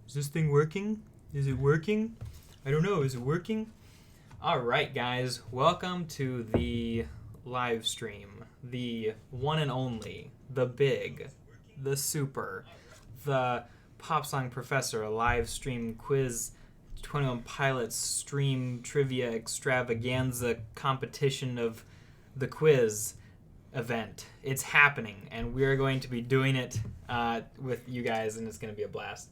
Is this thing working? Is it working? I don't know. Is it working? All right, guys. Welcome to the live stream. The one and only, the big, the super, the Pop Song Professor live stream quiz 21 Pilots stream trivia extravaganza competition of the quiz event. It's happening, and we're going to be doing it with you guys, and it's going to be a blast.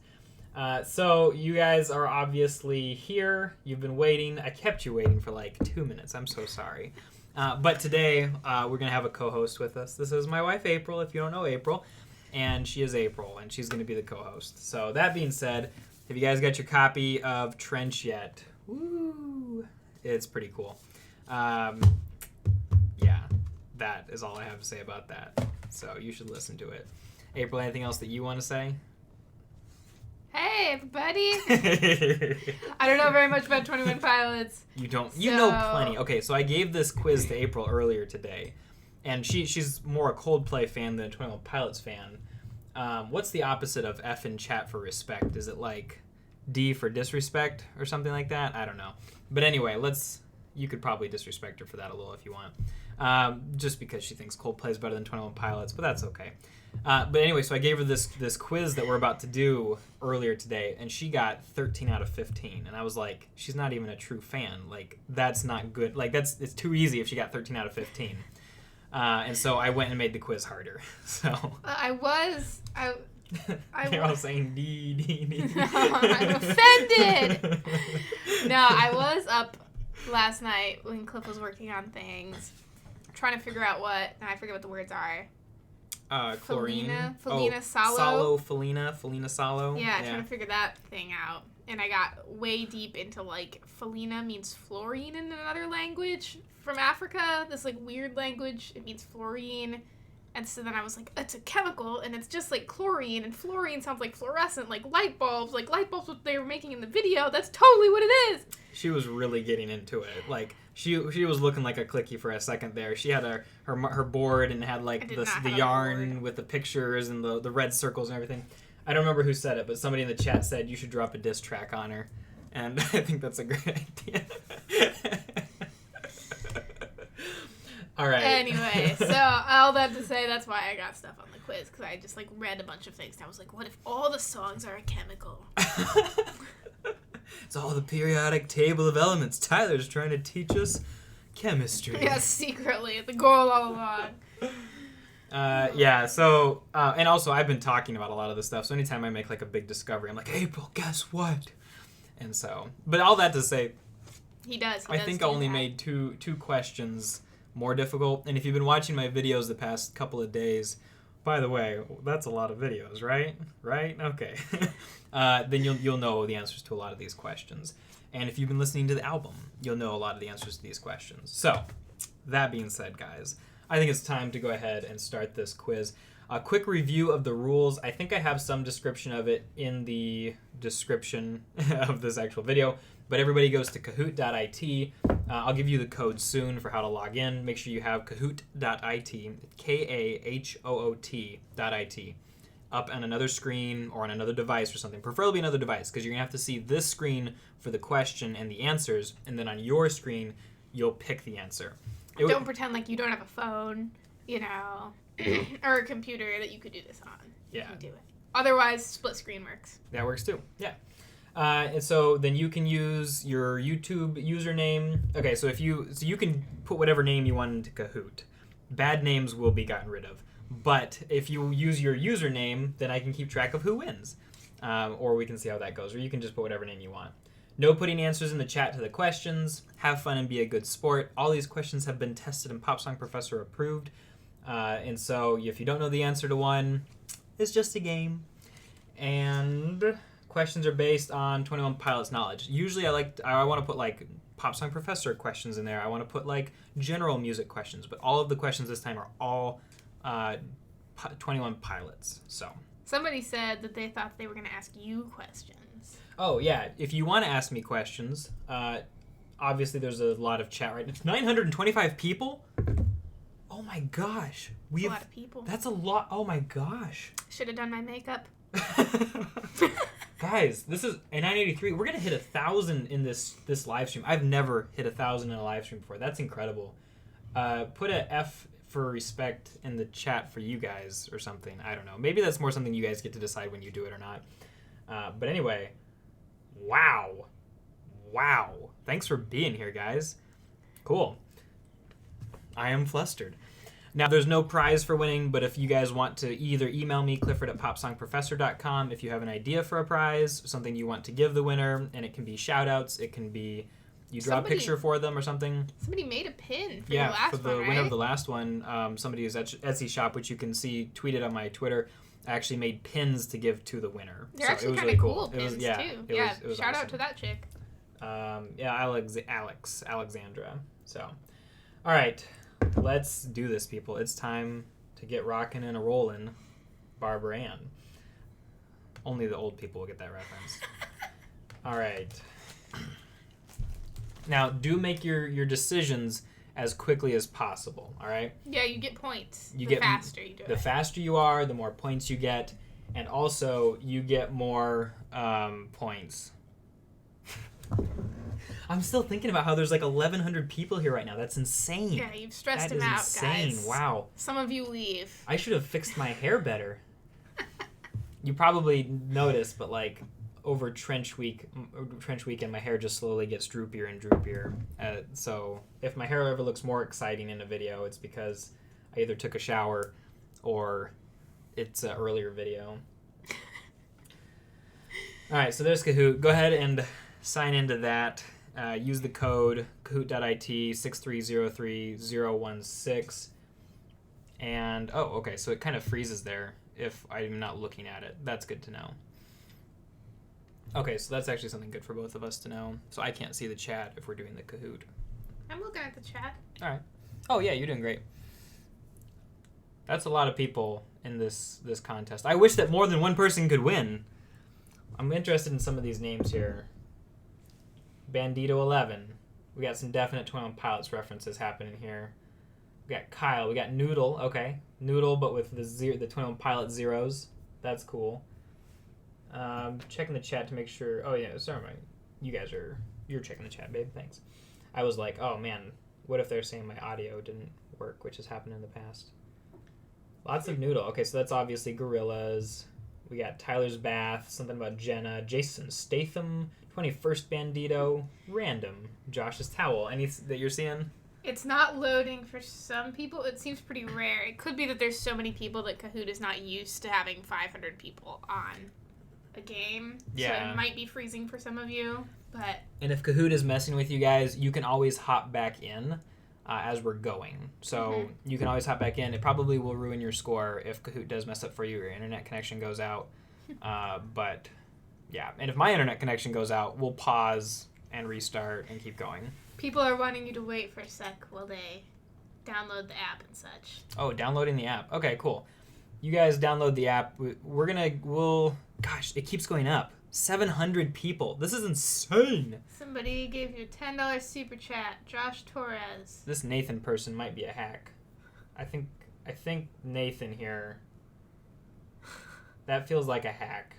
So you guys are obviously here. You've been waiting. I kept you waiting for like 2 minutes. I'm so sorry. But today we're going to have a co-host with us. This is my wife, April, if you don't know April. And she is April, and she's going to be the co-host. So that being said, have you guys got your copy of Trench yet? Woo! It's pretty cool. Yeah, that is all I have to say about that. So you should listen to it. April, anything else that you want to say? Hey, everybody. I don't know very much about 21 Pilots. You don't. You know plenty. Okay, so I gave this quiz to April earlier today, and she's more a Coldplay fan than a 21 Pilots fan. What's the opposite of F in chat for respect? Is it like D for disrespect or something like that? I don't know. But anyway, you could probably disrespect her for that a little if you want. Just because she thinks Coldplay is better than 21 Pilots, but that's okay. But anyway, so I gave her this quiz that we're about to do earlier today, and she got 13 out of 15. And I was like, she's not even a true fan. Like, that's not good. Like, it's too easy if she got 13 out of 15. And so I went and made the quiz harder. So They're all saying D. No, I'm offended. No, I was up last night when Cliff was working on things, trying to figure out and I forget what the words are. Chlorine. Felina Salo. Felina Salo. Yeah, trying to figure that thing out. And I got way deep into, like, Felina means fluorine in another language from Africa. This, like, weird language. It means fluorine. And so then I was like, it's a chemical, and it's just like chlorine, and fluorine sounds like fluorescent, like light bulbs what they were making in the video. That's totally what it is. She was really getting into it. Like, she was looking like a clicky for a second there. She had her board and had like the yarn with the pictures and the red circles and everything. I don't remember who said it, but somebody in the chat said you should drop a diss track on her, and I think that's a great idea. All right. Anyway, so all that to say, that's why I got stuff on the quiz, because I just like read a bunch of things, and I was like, what if all the songs are a chemical? It's all the periodic table of elements. Tyler's trying to teach us chemistry. Yeah, secretly, the goal all along. Yeah, so, and also I've been talking about a lot of this stuff, so anytime I make like a big discovery, I'm like, April, guess what? And so, but all that to say, he does I think I only made two questions more difficult. And if you've been watching my videos the past couple of days, by the way, that's a lot of videos, right? Okay. Then you'll know the answers to a lot of these questions. And if you've been listening to the album, you'll know a lot of the answers to these questions. So, that being said, guys, I think it's time to go ahead and start this quiz. A quick review of the rules. I think I have some description of it in the description of this actual video, but everybody goes to Kahoot.it. I'll give you the code soon for how to log in. Make sure you have Kahoot.it, Kahoot.it, up on another screen or on another device or something, preferably another device, because you're going to have to see this screen for the question and the answers, and then on your screen, you'll pick the answer. Don't pretend like you don't have a phone, or a computer that you could do this on. Yeah. You can do it. Otherwise, split screen works. That works too, yeah. And so then you can use your YouTube username. Okay, so you can put whatever name you want into Kahoot. Bad names will be gotten rid of. But if you use your username, then I can keep track of who wins. Or we can see how that goes. Or you can just put whatever name you want. No putting answers in the chat to the questions. Have fun and be a good sport. All these questions have been tested and Pop Song Professor approved. And so if you don't know the answer to one, it's just a game. And questions are based on 21 Pilots knowledge. Usually I want to put like Pop Song Professor questions in there. I want to put like general music questions, but all of the questions this time are all 21 Pilots. So somebody said that they thought they were going to ask you questions. Oh yeah, if you want to ask me questions, obviously there's a lot of chat right now. 925 people? Oh my gosh. That's a lot of people. That's a lot. Oh my gosh. Should have done my makeup. Guys, this is a 983. We're gonna hit 1,000 in this live stream. I've never hit 1,000 in a live stream before. That's incredible. Put a F for respect in the chat for you guys or something. I don't know. Maybe that's more something you guys get to decide when you do it or not. But anyway, wow. Thanks for being here, guys. Cool. I am flustered. Now, there's no prize for winning, but if you guys want to either email me, clifford@popsongprofessor.com, if you have an idea for a prize, something you want to give the winner, and it can be shout-outs, it can be you draw a picture for them or something. Somebody made a pin for the last for the one, right? winner of the last one, somebody's Etsy shop, which you can see tweeted on my Twitter, actually made pins to give to the winner. They're so actually it was kind of really cool pins, too. It was shout awesome. out to that chick. Alexandra. So, all right. Let's do this, people. It's time to get rockin' and a rollin'. Barbara Ann. Only the old people will get that reference. All right. Now, do make your decisions as quickly as possible, all right? Yeah, you get points. Faster you do it. The faster you are, the more points you get. And also, you get more points. I'm still thinking about how there's like 1,100 people here right now. That's insane. Yeah, you've stressed him That out, is insane. guys. Wow. Some of you leave. I should have fixed my hair better. You probably noticed, but like over trench weekend, my hair just slowly gets droopier and droopier. So if my hair ever looks more exciting in a video, it's because I either took a shower or it's an earlier video. All right, so there's Kahoot. Go ahead and sign into that. Use the code Kahoot.it 6303016. And, okay, so it kind of freezes there if I'm not looking at it. That's good to know. Okay, so that's actually something good for both of us to know. So I can't see the chat if we're doing the Kahoot. I'm looking at the chat. All right. Oh, yeah, you're doing great. That's a lot of people in this contest. I wish that more than one person could win. I'm interested in some of these names here. Bandito 11. We got some definite 21 Pilots references happening here. We got Kyle. We got Noodle. Okay, Noodle, but with the 21 Pilot zeros. That's cool. Checking the chat to make sure. Oh yeah, sorry, you're checking the chat, babe. Thanks. I was like, oh man, what if they're saying my audio didn't work, which has happened in the past. Lots of Noodle. Okay, so that's obviously Gorillas. We got Tyler's Bath, something about Jenna, Jason Statham, 21st Bandito, Random, Josh's Towel. Any that you're seeing? It's not loading for some people. It seems pretty rare. It could be that there's so many people that Kahoot is not used to having 500 people on a game. Yeah. So it might be freezing for some of you, but... And if Kahoot is messing with you guys, you can always hop back in as we're going. So you can always hop back in. It probably will ruin your score if Kahoot does mess up for you or your internet connection goes out. But yeah, and if my internet connection goes out, we'll pause and restart and keep going. People are wanting you to wait for a sec while they download the app and such. Oh, downloading the app. Okay, cool. You guys download the app. Gosh, it keeps going up. 700 people. This is insane. Somebody gave you a $10 super chat. Josh Torres. This Nathan person might be a hack. I think Nathan here. That feels like a hack.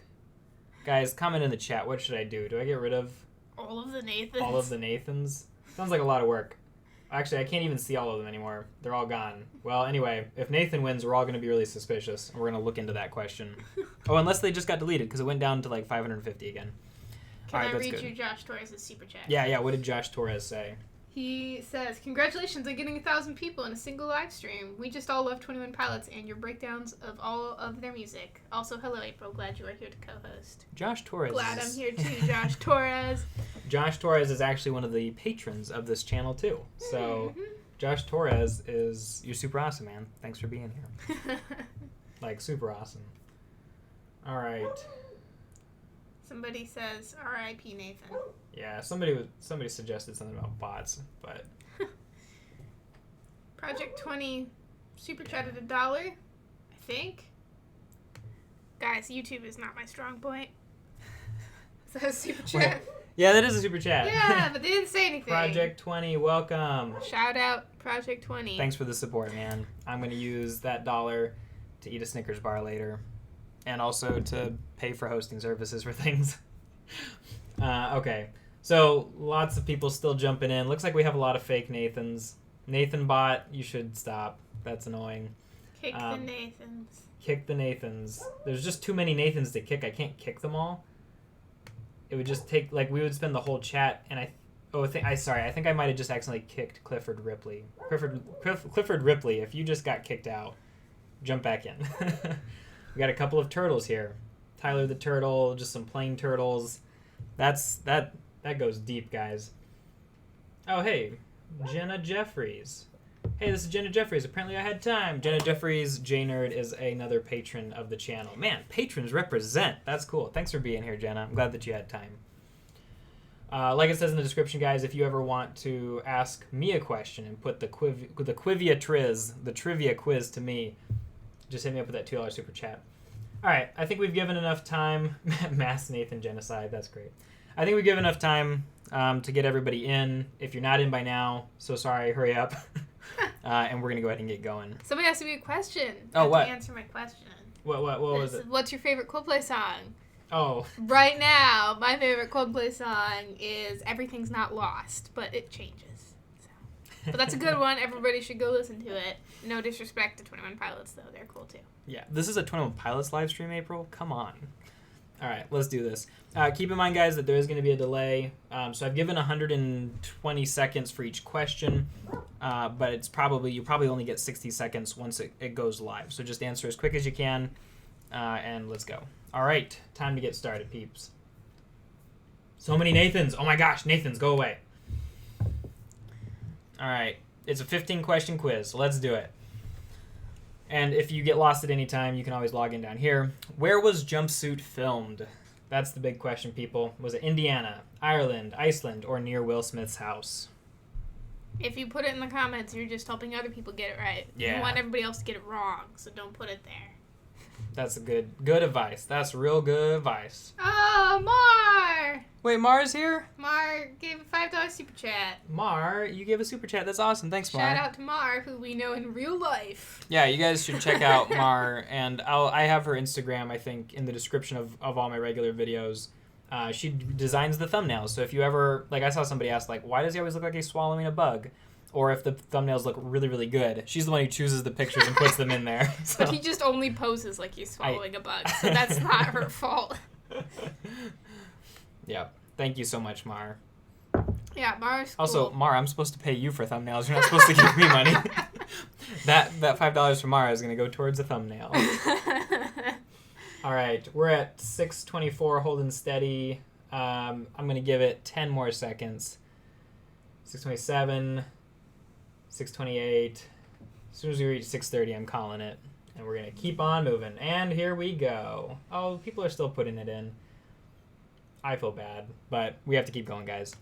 Guys, comment in the chat. What should I do? Do I get rid of all of the Nathans? All of the Nathans? Sounds like a lot of work. Actually, I can't even see all of them anymore. They're all gone. Well, anyway, if Nathan wins, we're all going to be really suspicious, and we're going to look into that question. Oh, unless they just got deleted, because it went down to like 550 again. Can I read you Josh Torres' super chat? Yeah. What did Josh Torres say? He says, congratulations on getting 1,000 people in a single live stream. We just all love 21 Pilots and your breakdowns of all of their music. Also, hello, April. Glad you are here to co-host. Josh Torres. Glad I'm here too, Josh Torres. Josh Torres is actually one of the patrons of this channel too. So, Josh Torres you're super awesome, man. Thanks for being here. Like, super awesome. All right. Somebody says, R.I.P. Nathan. Yeah, somebody suggested something about bots, but... Project 20 super chatted $1, I think. Guys, YouTube is not my strong point. Is that a super chat? Yeah, that is a super chat. Yeah, but they didn't say anything. Project 20, welcome. Shout out Project 20. Thanks for the support, man. I'm going to use that $1 to eat a Snickers bar later. and also to pay for hosting services for things. Okay, so lots of people still jumping in. Looks like we have a lot of fake Nathans. Nathan bot, you should stop. That's annoying. Kick the Nathans. Kick the Nathans. There's just too many Nathans to kick. I can't kick them all. It would just take, like, we would spend the whole chat, and I think I might have just accidentally kicked Clifford Ripley. Clifford Ripley, if you just got kicked out, jump back in. We got a couple of turtles here. Tyler the Turtle, just some plain turtles. That goes deep, guys. Oh, hey, Jenna Jeffries. Hey, this is Jenna Jeffries. Apparently I had time. Jenna Jeffries, J-Nerd, is another patron of the channel. Man, patrons represent. That's cool. Thanks for being here, Jenna. I'm glad that you had time. Like it says in the description, guys, if you ever want to ask me a question and put the trivia quiz to me, just hit me up with that $2 super chat. All right, I think we've given enough time. Mass Nathan genocide, that's great. I think we've given enough time to get everybody in. If you're not in by now, so sorry, hurry up. And we're going to go ahead and get going. Somebody asked me a question. Oh, what? To answer my question. What was it? What's your favorite Coldplay song? Oh. Right now, my favorite Coldplay song is Everything's Not Lost, but it changes. So. But that's a good one. Everybody should go listen to it. No disrespect to 21 Pilots, though. They're cool, too. Yeah, this is a 21 Pilots live stream, April. Come on. All right, let's do this. Keep in mind, guys, that there is going to be a delay. So I've given 120 seconds for each question, but you probably only get 60 seconds once it goes live. So just answer as quick as you can, and let's go. All right, time to get started, peeps. So many Nathans. Oh my gosh, Nathans, go away. All right, it's a 15-question quiz. So let's do it. And if you get lost at any time, you can always log in down here. Where was Jumpsuit filmed? That's the big question, people. Was it Indiana, Ireland, Iceland, or near Will Smith's house? If you put it in the comments, you're just helping other people get it right. Yeah. You want everybody else to get it wrong, so don't put it there. That's a good advice. That's real good advice. Oh, Mar! Wait, Mar's here? Mar gave a $5 super chat. Mar, you gave a super chat. That's awesome. Thanks, Mar. Shout out to Mar, who we know in real life. Yeah, you guys should check out Mar, and I have her Instagram, I think, in the description of all my regular videos. She designs the thumbnails, so if you ever, like, I saw somebody ask, like, why does he always look like he's swallowing a bug? Or if the thumbnails look really, really good. She's the one who chooses the pictures and puts them in there. So. But he just only poses like he's swallowing a bug, so that's not her fault. Yeah. Thank you so much, Mar. Yeah, Mar's cool. Also, Mar, I'm supposed to pay you for thumbnails. You're not supposed to give me money. That $5 from Mar is going to go towards a thumbnail. All right. We're at 6:24, holding steady. I'm going to give it 10 more seconds. 6:27. 6:28. As soon as we reach 6:30, I'm calling it. And we're going to keep on moving. And here we go. Oh, people are still putting it in. I feel bad, but we have to keep going, guys.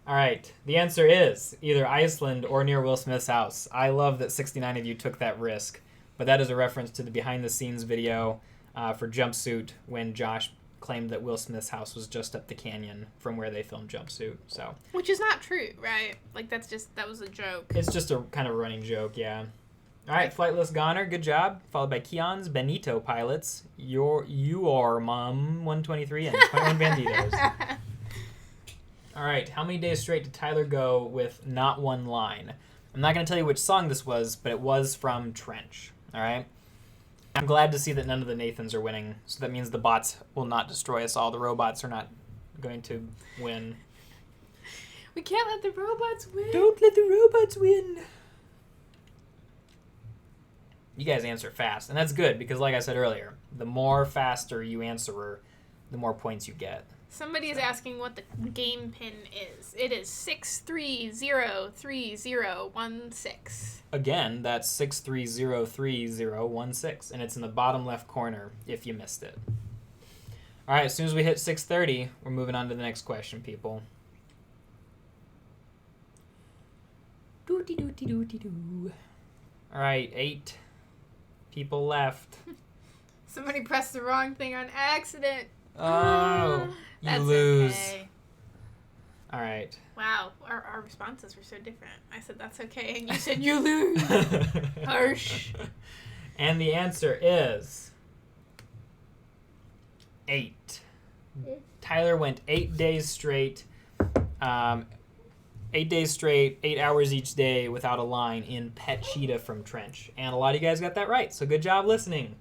All right. The answer is either Iceland or near Will Smith's house. I love that 69 of you took that risk, but that is a reference to the behind-the-scenes video for Jumpsuit when Josh claimed that Will Smith's house was just up the canyon from where they filmed Jumpsuit. So, which is not true, right? Like, that was a joke. It's just a kind of running joke, yeah. All right, Flightless Goner, good job. Followed by Keon's Benito Pilots, your Mom 123, and 21 Banditos. All right, how many days straight did Tyler go with not one line? I'm not going to tell you which song this was, but it was from Trench. All right. I'm glad to see that none of the Nathans are winning, so that means the bots will not destroy us all. The robots are not going to win. We can't let the robots win. Don't let the robots win. You guys answer fast, and that's good because, like I said earlier, the more faster you answer, the more points you get. Somebody is asking what the game pin is. It is 6303016. Again, that's 6303016, and it's in the bottom left corner if you missed it. All right, as soon as we hit 6:30, we're moving on to the next question, people. Doo-dee-doo-dee-doo-dee-doo. All right, 8 people left. Somebody pressed the wrong thing on accident. Oh, you That's lose. Okay. All right. Wow, our responses were so different. I said, that's okay, and you said, you lose. Harsh. And the answer is 8. Tyler went 8 days straight. 8 days straight, 8 hours each day without a line in Pet Cheetah from Trench. And a lot of you guys got that right, so good job listening.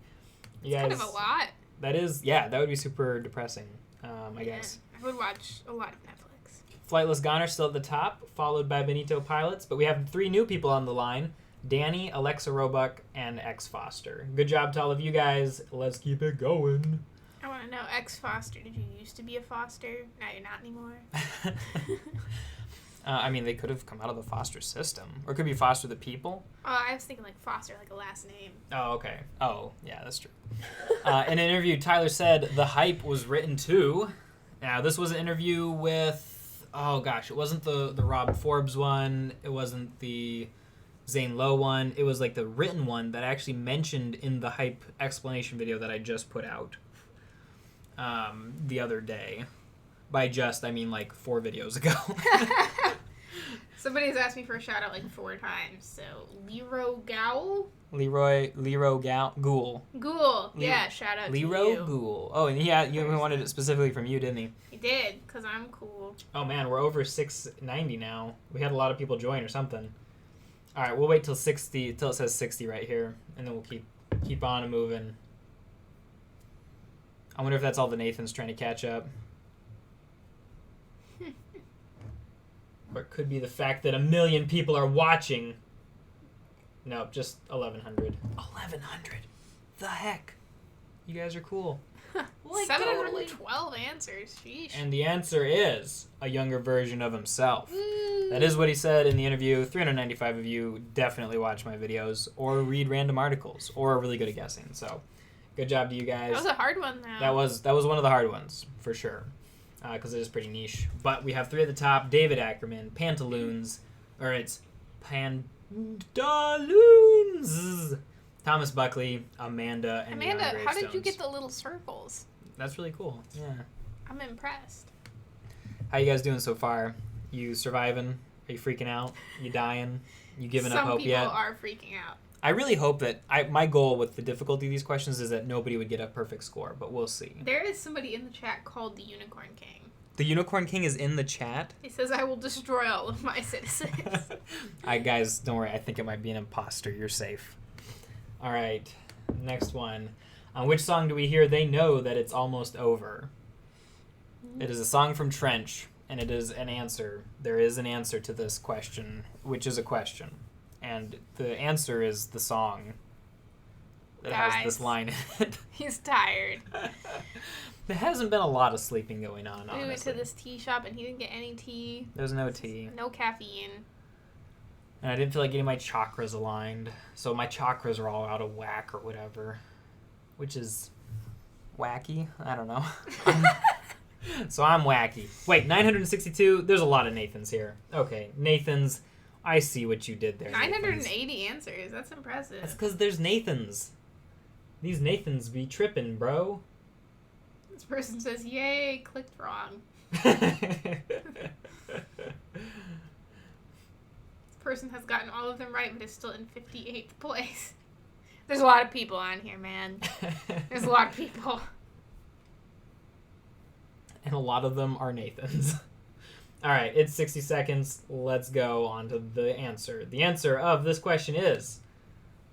You guys, kind of a lot. That is, yeah, that would be super depressing, I guess. I would watch a lot of Netflix. Flightless Goner still at the top, followed by Benito Pilots. But we have 3 new people on the line. Danny, Alexa Roebuck, and X Foster. Good job to all of you guys. Let's keep it going. I want to know, X Foster, did you used to be a foster? Now you're not anymore? I mean, they could have come out of the foster system. Or it could be foster the people. Oh, I was thinking like foster, like a last name. Oh, okay. Oh, yeah, that's true. In an interview, Tyler said the hype was written too. Now, this was an interview with, oh gosh, it wasn't the Rob Forbes one. It wasn't the Zane Lowe one. It was like the written one that I actually mentioned in the hype explanation video that I just put out the other day. By just, I mean like 4 videos ago. Somebody's asked me for a shout out like 4 times. So Leroy Gowl? Leroy Gould. Gould. Yeah, shout out Leroy to you. Gould. Oh, and yeah, you wanted it specifically from you, didn't he? He did, because I'm cool. Oh man, we're over 690 now. We had a lot of people join or something. All right, we'll wait till 60, till it says 60 right here, and then we'll keep on and moving. I wonder if that's all the Nathans trying to catch up. Or it could be the fact that 1 million people are watching. Nope, just 1,100. 1,100? The heck? You guys are cool. Like 712 answers. Sheesh. And the answer is a younger version of himself. Woo. That is what he said in the interview. 395 of you definitely watch my videos or read random articles or are really good at guessing. So good job to you guys. That was a hard one, though. That was one of the hard ones, for sure. Because it is pretty niche. But we have 3 at the top. David Ackerman, Pantaloons, or it's Pantaloons. Thomas Buckley, Amanda, and Amanda, Neon how did you Gravestones. get the little circles? That's really cool. Yeah. I'm impressed. How you guys doing so far? You surviving? Are you freaking out? You dying? You giving up hope yet? Some people are freaking out. I really hope that my goal with the difficulty of these questions is that nobody would get a perfect score, but we'll see. There is somebody in the chat called the Unicorn King. The Unicorn King is in the chat? He says, I will destroy all of my citizens. Guys, don't worry. I think it might be an imposter. You're safe. All right. Next one. On which song do we hear They Know That It's Almost Over? It is a song from Trench, and it is an answer. There is an answer to this question, which is a question. And the answer is the song that has this line in it. He's tired. There hasn't been a lot of sleeping going on, honestly. We went to this tea shop and he didn't get any tea. There's no tea. No caffeine. And I didn't feel like getting my chakras aligned. So my chakras are all out of whack or whatever. Which is wacky. I don't know. So I'm wacky. Wait, 962? There's a lot of Nathans here. Okay, Nathans. I see what you did there. 980 answers. That's impressive. That's because there's Nathans. These Nathans be tripping, bro. This person says, yay, clicked wrong. This person has gotten all of them right, but is still in 58th place. There's a lot of people on here, man. There's a lot of people. And a lot of them are Nathans. All right, it's 60 seconds. Let's go on to the answer. The answer of this question is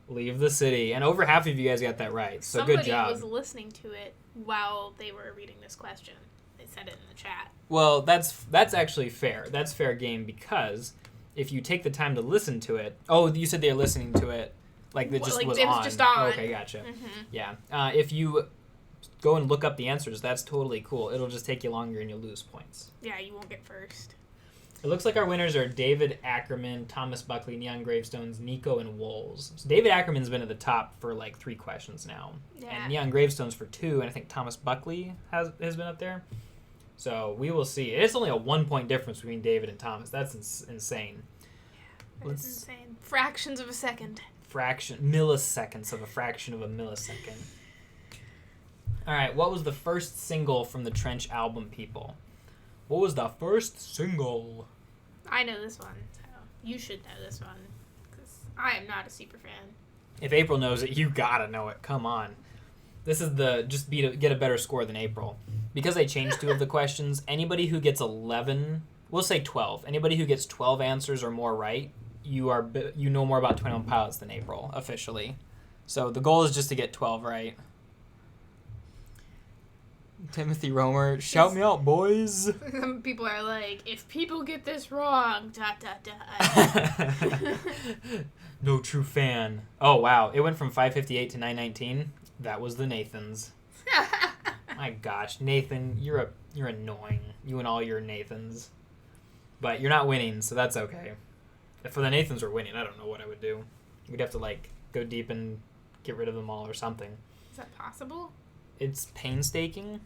leave the city. And over half of you guys got that right, so good job. Somebody was listening to it while they were reading this question. They said it in the chat. Well, that's actually fair. That's fair game because if you take the time to listen to it... Oh, you said they're listening to it. Like it just was it on. was just on. Okay, gotcha. Mm-hmm. Yeah. If you go and look up the answers, that's totally cool. It'll just take you longer and you'll lose points. Yeah, you won't get first. It looks like our winners are David Ackerman, Thomas Buckley, Neon Gravestones, Nico, and Wolves. So David Ackerman's been at the top for like 3 questions now. Yeah. And Neon Gravestones for 2, and I think Thomas Buckley has been up there. So we will see. It's only a 1-point difference between David and Thomas. That's insane. That's insane. Fractions of a second. Milliseconds of a fraction of a millisecond. All right, what was the first single from the Trench album, people? What was the first single? I know this one. So you should know this one because I am not a super fan. If April knows it, you gotta know it. Come on. This is get a better score than April. Because I changed 2 of the questions, anybody who gets 11, we'll say 12. Anybody who gets 12 answers or more right, you know more about 21 Pilots than April, officially. So the goal is just to get 12 right. Timothy Romer, shout me out, boys. Some people are like, if people get this wrong, ... No true fan. Oh, wow. It went from 558 to 919. That was the Nathans. My gosh, Nathan, you're annoying. You and all your Nathans. But you're not winning, so that's okay. If the Nathans were winning, I don't know what I would do. We'd have to, like, go deep and get rid of them all or something. Is that possible? It's painstaking,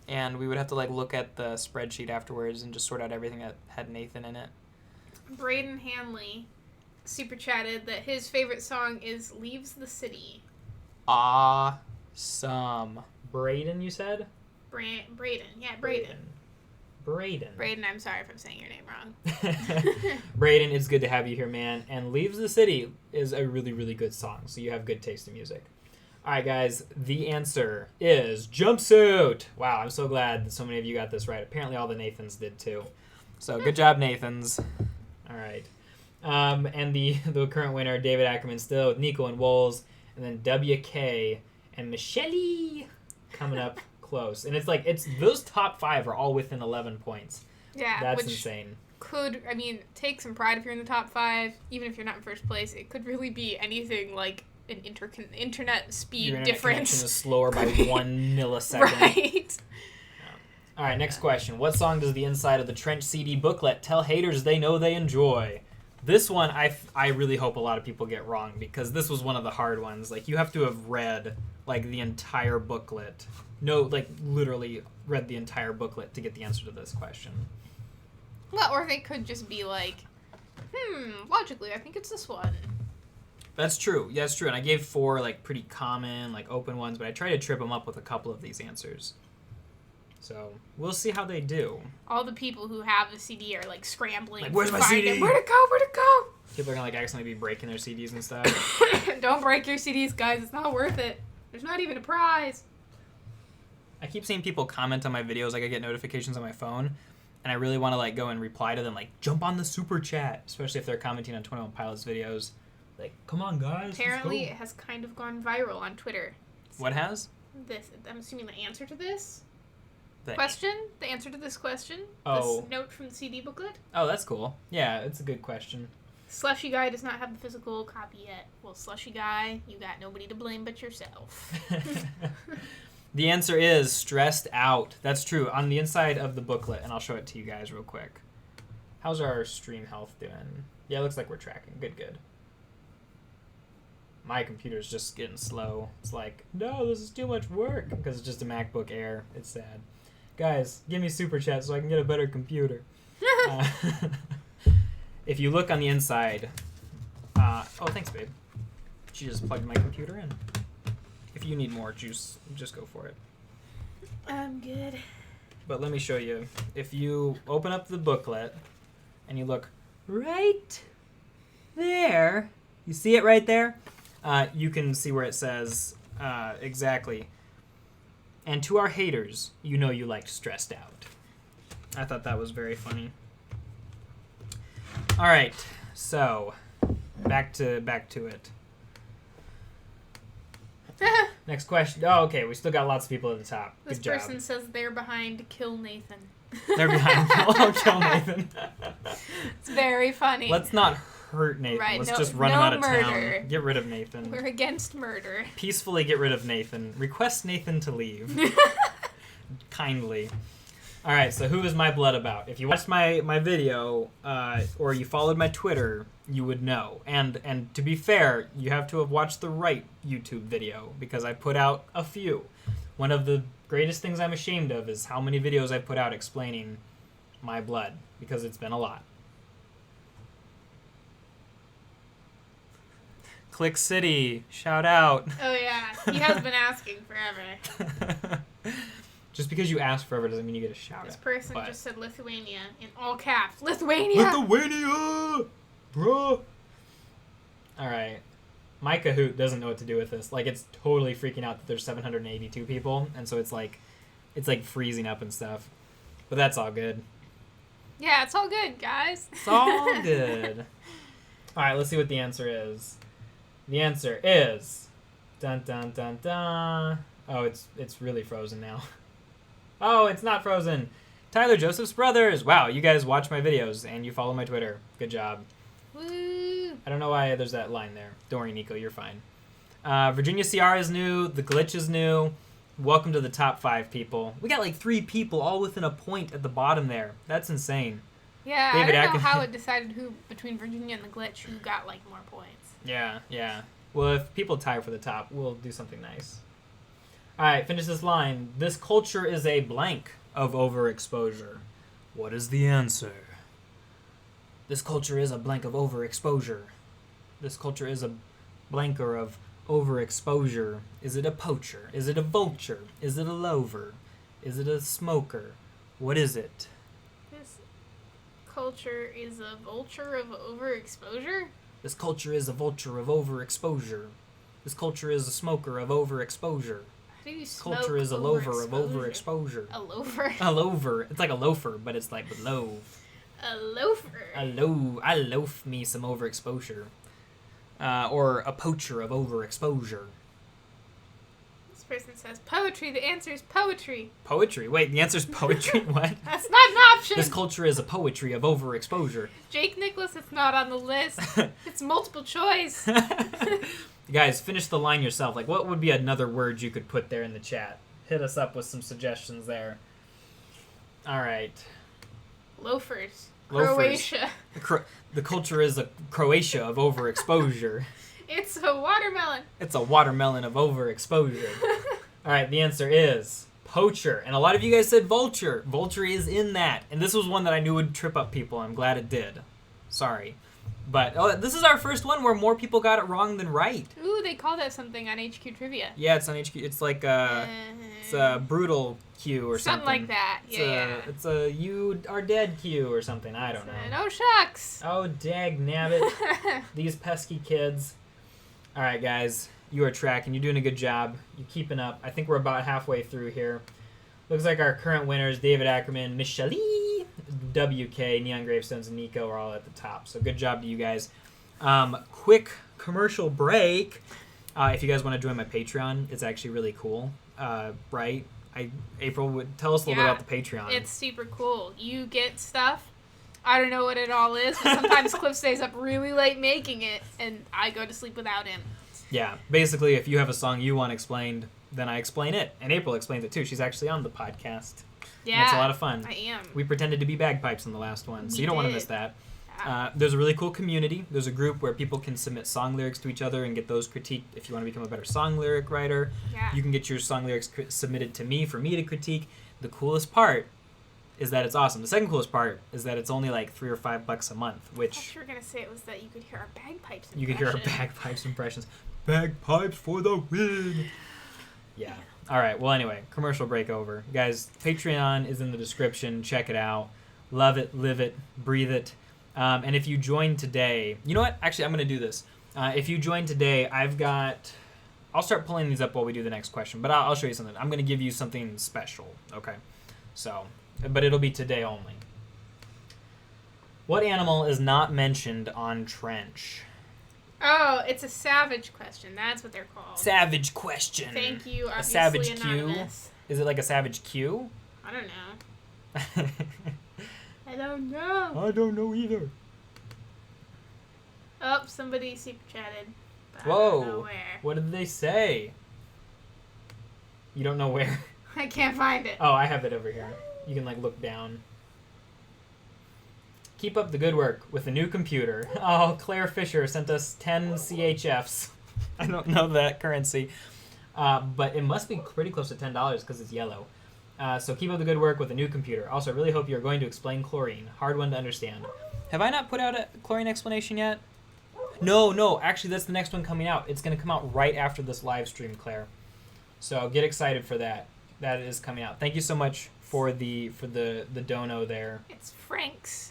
and we would have to, like, look at the spreadsheet afterwards and just sort out everything that had Nathan in it. Braden Hanley super chatted that his favorite song is Leaves the City. Awesome. Braden, you said? Braden. Yeah, Braden. Braden, I'm sorry if I'm saying your name wrong. Braden, it's good to have you here, man. And Leaves the City is a really, really good song, so you have good taste in music. All right, guys, the answer is Jumpsuit. Wow, I'm so glad that so many of you got this right. Apparently all the Nathans did, too. So good job, Nathans. All right. And the current winner, David Ackerman, still with Nico and Woles, and then WK and Michelle coming up close. And it's those top 5 are all within 11 points. Yeah, that's which insane. Take some pride if you're in the top 5, even if you're not in first place. It could really be anything like an internet speed Your internet difference. connection is slower by 1 millisecond. Right. All right, next question. What song does the inside of the Trench CD booklet tell haters they know they enjoy? This one, I really hope a lot of people get wrong, because this was one of the hard ones. Like, you have to have read, like, the entire booklet. No, like, literally read the entire booklet to get the answer to this question. Well, or they could just be like, logically, I think it's this one. That's true. Yeah, that's true. And I gave 4, like, pretty common, like, open ones, but I tried to trip them up with a couple of these answers. So, we'll see how they do. All the people who have the CD are, like, scrambling. Like, where's to my find CD? it. Where'd it go? Where'd it go? People are going to, like, accidentally be breaking their CDs and stuff. Don't break your CDs, guys. It's not worth it. There's not even a prize. I keep seeing people comment on my videos. Like, I get notifications on my phone, and I really want to, like, go and reply to them. Like, jump on the super chat, especially if they're commenting on 21 Pilots videos. Like, come on, guys. Apparently, it has kind of gone viral on Twitter. What has? I'm assuming the answer to this The answer to this question. Oh. This note from the CD booklet. Oh, that's cool. Yeah, it's a good question. Slushy Guy does not have the physical copy yet. Well, Slushy Guy, you got nobody to blame but yourself. The answer is Stressed Out. That's true. On the inside of the booklet, and I'll show it to you guys real quick. How's our stream health doing? Yeah, it looks like we're tracking. Good. My computer's just getting slow. It's like, no, this is too much work. Because it's just a MacBook Air. It's sad. Guys, give me Super Chat so I can get a better computer. If you look on the inside... oh, thanks, babe. She just plugged my computer in. If you need more juice, just go for it. I'm good. But let me show you. If you open up the booklet and you look right there, you see it right there? You can see where it says exactly. And to our haters, you know you liked Stressed Out. I thought that was very funny. All right, so back to it. Next question. Oh, okay. We still got lots of people at the top. This Good job. person says they're behind Kill Nathan. They're behind Kill Nathan. It's very funny. Let's not hurt Nathan. Right, Let's no- just run no him out of murder. town. Get rid of Nathan. We're against murder. Peacefully get rid of Nathan. Request Nathan to leave. Kindly. All right, so who is my blood about? If you watched my video or you followed my Twitter, you would know. And to be fair, you have to have watched the right YouTube video because I put out a few. One of the greatest things I'm ashamed of is how many videos I put out explaining my blood because it's been a lot. Click City, shout out. Oh yeah, he has been asking forever. Just because you ask forever doesn't mean you get a shout out. This person just said Lithuania in all caps. Lithuania! Lithuania! Bro! Alright. my Kahoot doesn't know what to do with this. Like, it's totally freaking out that there's 782 people, and so it's like freezing up and stuff. But that's all good. Yeah, it's all good, guys. It's all good. All right, let's see what the answer is. The answer is dun dun dun dun. Oh, it's really frozen now. Oh, it's not frozen. Tyler Joseph's brothers. Wow, you guys watch my videos and you follow my Twitter. Good job. Woo. I don't know why there's that line there. Don't worry, Nico, you're fine. Virginia CR is new. The Glitch is new. Welcome to the top 5 people. We got like 3 people all within a point at the bottom there. That's insane. Yeah, David I don't know Atkinson. how it decided who between Virginia and the Glitch who got like more points. Yeah. Well, if people tie for the top, we'll do something nice. All right, finish this line. This culture is a blank of overexposure. What is the answer? This culture is a blank of overexposure. This culture is a blanker of overexposure. Is it a poacher? Is it a vulture? Is it a lover? Is it a smoker? What is it? This culture is a vulture of overexposure? This culture is a vulture of overexposure. This culture is a smoker of overexposure. How do you smoke Culture is a lover of overexposure? overexposure. A loafer? A loafer. It's like a loafer, but it's like with loaf. A loafer? I loaf me some overexposure. Or a poacher of overexposure. This person says poetry. The answer is poetry. Poetry? Wait, the answer's poetry? What? That's not an option. This culture is a poetry of overexposure. Jake Nicholas, it's not on the list. It's multiple choice. Guys, finish the line yourself. Like, what would be another word you could put there in the chat? Hit us up with some suggestions there. All right. Loafers. Loafers. Croatia. The culture is a Croatia of overexposure. It's a watermelon. It's a watermelon of overexposure. All right, the answer is poacher. And a lot of you guys said vulture. Vulture is in that. And this was one that I knew would trip up people. I'm glad it did. Sorry. But this is our first one where more people got it wrong than right. Ooh, they call that something on HQ Trivia. Yeah, it's on HQ. It's like it's a brutal Q or something. Something like that. Yeah. It's a you are dead Q or something. I don't know. Oh, shucks. Oh, dag nabbit. These pesky kids. All right, guys. You are tracking. You're doing a good job. You're keeping up. I think we're about halfway through here. Looks like our current winners, David Ackerman, Michelle, WK, Neon Gravestones, and Nico are all at the top. So good job to you guys. Quick commercial break. If you guys want to join my Patreon, it's actually really cool. Right? April would tell us a little bit about the Patreon. It's super cool. You get stuff. I don't know what it all is, but sometimes Cliff stays up really late making it, and I go to sleep without him. Yeah, basically, if you have a song you want explained, then I explain it. And April explains it too. She's actually on the podcast. Yeah. And it's a lot of fun. I am. We pretended to be bagpipes in the last one, so you don't want to miss that. Yeah. There's a really cool community. There's a group where people can submit song lyrics to each other and get those critiqued. If you want to become a better song lyric writer, you can get your song lyrics submitted to me for me to critique. The coolest part is that it's awesome. The second coolest part is that it's only like $3 or $5 a month, which... I thought you were going to say it was that you could hear our bagpipes impression. You could hear our bagpipes impressions. Bagpipes for the win! Yeah. All right. Well, anyway, commercial break over. Guys, Patreon is in the description. Check it out. Love it, live it, breathe it. And if you join today... You know what? Actually, I'm going to do this. If you join today, I'll start pulling these up while we do the next question, but I'll show you something. I'm going to give you something special, okay? So, but it'll be today only. What animal is not mentioned on Trench? Oh, it's a savage question. That's what they're called. Savage question. Thank you, obviously a savage anonymous. Q? Is it like a savage Q? I don't know. I don't know. I don't know either. Oh, somebody super chatted. Whoa. I don't know where. What did they say? You don't know where? I can't find it. Oh, I have it over here. You can like look down. Keep up the good work with a new computer. Oh, Claire Fisher sent us 10 CHFs. I don't know that currency. But it must be pretty close to $10 because it's yellow. So keep up the good work with a new computer. Also, I really hope you're going to explain chlorine. Hard one to understand. Have I not put out a chlorine explanation yet? No. Actually, that's the next one coming out. It's going to come out right after this live stream, Claire. So get excited for that. That is coming out. Thank you so much for the dono there. It's Frank's.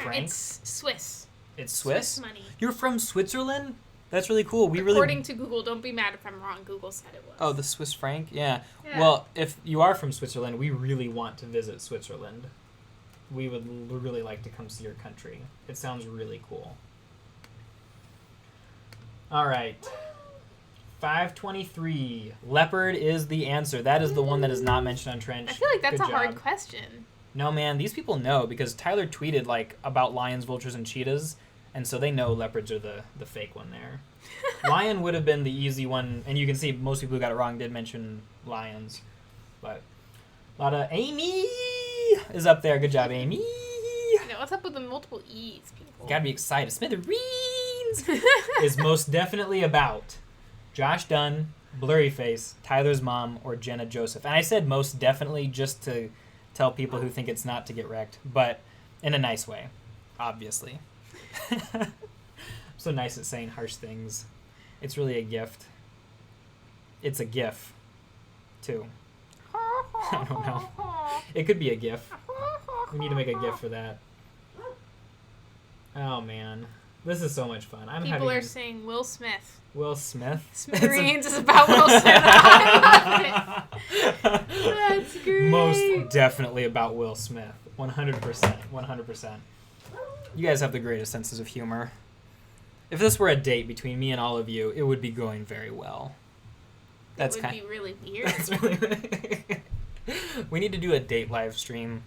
Franks? It's Swiss. It's Swiss? Money. You're from Switzerland? That's really cool. According to Google, don't be mad if I'm wrong. Google said it was. Oh, the Swiss franc? Yeah. Yeah. Well, if you are from Switzerland, we really want to visit Switzerland. We would really like to come see your country. It sounds really cool. All right. 523. Leopard is the answer. That is the one that is not mentioned on Trench. I feel like that's Good a hard job. question. No, man, these people know because Tyler tweeted like about lions, vultures, and cheetahs, and so they know leopards are the fake one there. Lion would have been the easy one, and you can see most people who got it wrong did mention lions. But a lot of Amy is up there. Good job, Amy. No, what's up with the multiple E's, people? Gotta be excited. Smithereens is most definitely about Josh Dunn, Blurryface, Tyler's mom, or Jenna Joseph. And I said most definitely just to tell people who think it's not to get wrecked, but in a nice way, obviously. I'm so nice at saying harsh things. It's really a gift. It's a gif, too. I don't know. It could be a gif. We need to make a gif for that. Oh, man. This is so much fun. People are saying Will Smith. Will Smith? Smithereens is about Will Smith. I love it. That's great. Most definitely about Will Smith. 100%. 100%. You guys have the greatest senses of humor. If this were a date between me and all of you, it would be going very well. That would be really weird. That's really... We need to do a date live stream.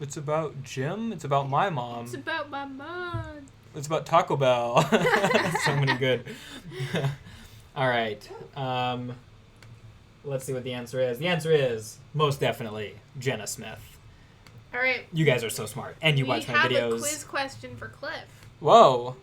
It's about Jim. It's about my mom. It's about my mom. It's about Taco Bell. So many good. All right. Let's see what the answer is. The answer is most definitely Jenna Smith. All right. You guys are so smart, and you watch my videos. We have a quiz question for Cliff. Whoa.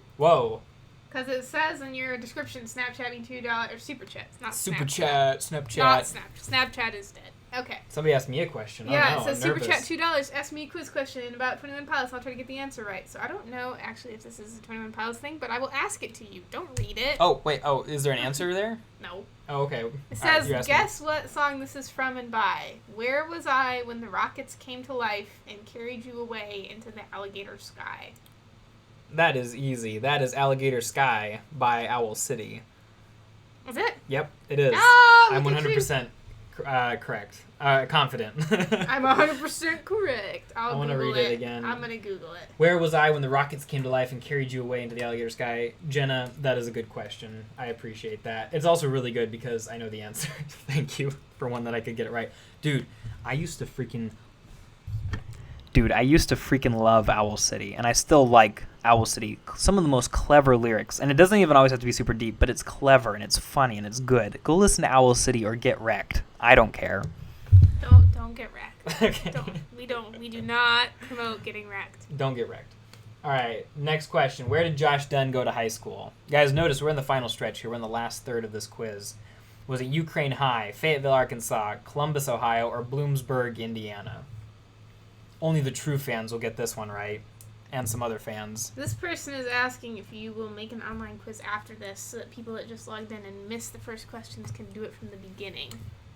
Because it says in your description, Snapchat me $2 or Super Chat. It's not Super Snapchat. Chat, Snapchat. Not Snapchat is dead. Okay. Somebody asked me a question. Yeah, Oh, no, it says I'm Super nervous. Chat $2. Ask me a quiz question in about 21 Pilots. I'll try to get the answer right. So I don't know actually if this is a 21 Pilots thing, but I will ask it to you. Don't read it. Oh, wait. Oh, is there an answer there? No. Oh, okay. It says, guess what song this is from and by. Where was I when the rockets came to life and carried you away into the alligator sky? That is easy. That is Alligator Sky by Owl City. Is it? Yep, it is. Oh, I'm look at 100% correct. Confident. I'm 100% correct. I want to read it again. I'm going to Google it. Where was I when the rockets came to life and carried you away into the alligator sky? Jenna, that is a good question. I appreciate that. It's also really good because I know the answer. Thank you for one that I could get it right. Dude, I used to freaking love Owl City, and I still like Owl City. Some of the most clever lyrics, and it doesn't even always have to be super deep, but it's clever and it's funny and it's good. Go listen to Owl City or get wrecked. I don't care. Don't get wrecked. Okay. We do not promote getting wrecked. Don't get wrecked. All right, next question. Where did Josh Dunn go to high school? Guys, notice we're in the final stretch here. We're in the last third of this quiz. Was it Ukraine High, Fayetteville, Arkansas, Columbus, Ohio, or Bloomsburg, Indiana? Only the true fans will get this one right, and some other fans. This person is asking if you will make an online quiz after this so that people that just logged in and missed the first questions can do it from the beginning.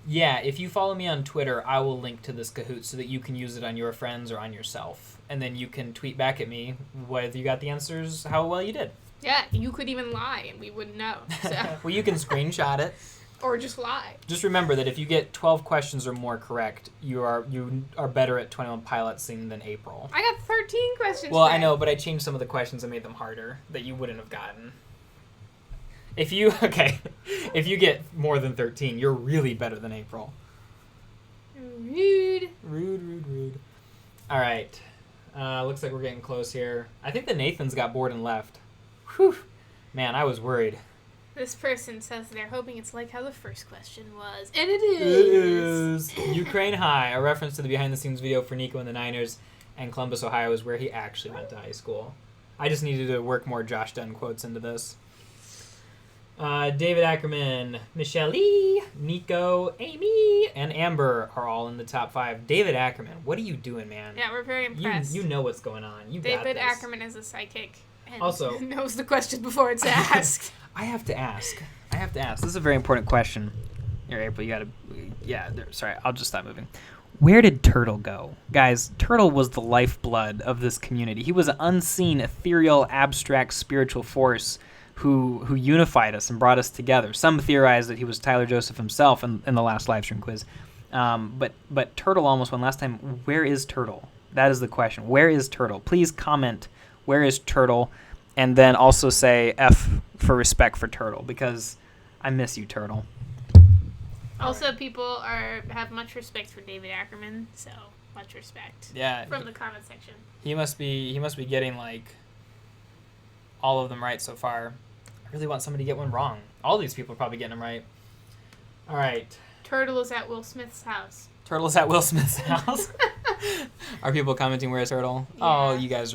Yeah, if you follow me on Twitter, I will link to this Kahoot so that you can use it on your friends or on yourself. And then you can tweet back at me whether you got the answers, how well you did. Yeah, you could even lie and we wouldn't know. So. Well, you can screenshot it. Or just lie. Just remember that if you get 12 questions or more correct, you are better at 21 Pilotsing than April. I got 13 questions Well, right. I know, but I changed some of the questions and made them harder that you wouldn't have gotten. If you get more than 13, you're really better than April. Rude. Rude. All right. Looks like we're getting close here. I think the Nathans got bored and left. Whew. Man, I was worried. This person says they're hoping it's like how the first question was. And it It is. is. Ukraine High, a reference to the behind-the-scenes video for Nico and the Niners, and Columbus, Ohio is where he actually went to high school. I just needed to work more Josh Dunn quotes into this. David Ackerman, Michelle Lee, Nico, Amy, and Amber are all in the top 5. David Ackerman, what are you doing, man? Yeah, we're very impressed. You know what's going on. You got David this. Ackerman is a psychic. And Also- knows the question before it's asked. I have to ask. This is a very important question. Here, April, you gotta... Yeah, sorry, I'll just stop moving. Where did Turtle go? Guys, Turtle was the lifeblood of this community. He was an unseen, ethereal, abstract, spiritual force who unified us and brought us together. Some theorize that he was Tyler Joseph himself in the last live stream quiz. But Turtle almost won last time. Where is Turtle? That is the question. Where is Turtle? Please comment, where is Turtle? And then also say F for respect for Turtle, because I miss you, Turtle. Also, people have much respect for David Ackerman, so much respect. Yeah. From the comment section. He must be getting like all of them right so far. I really want somebody to get one wrong. All these people are probably getting them right. All right. Turtle is at Will Smith's house. Turtle's at Will Smith's house. Are people commenting where's Turtle? Yeah. Oh, you guys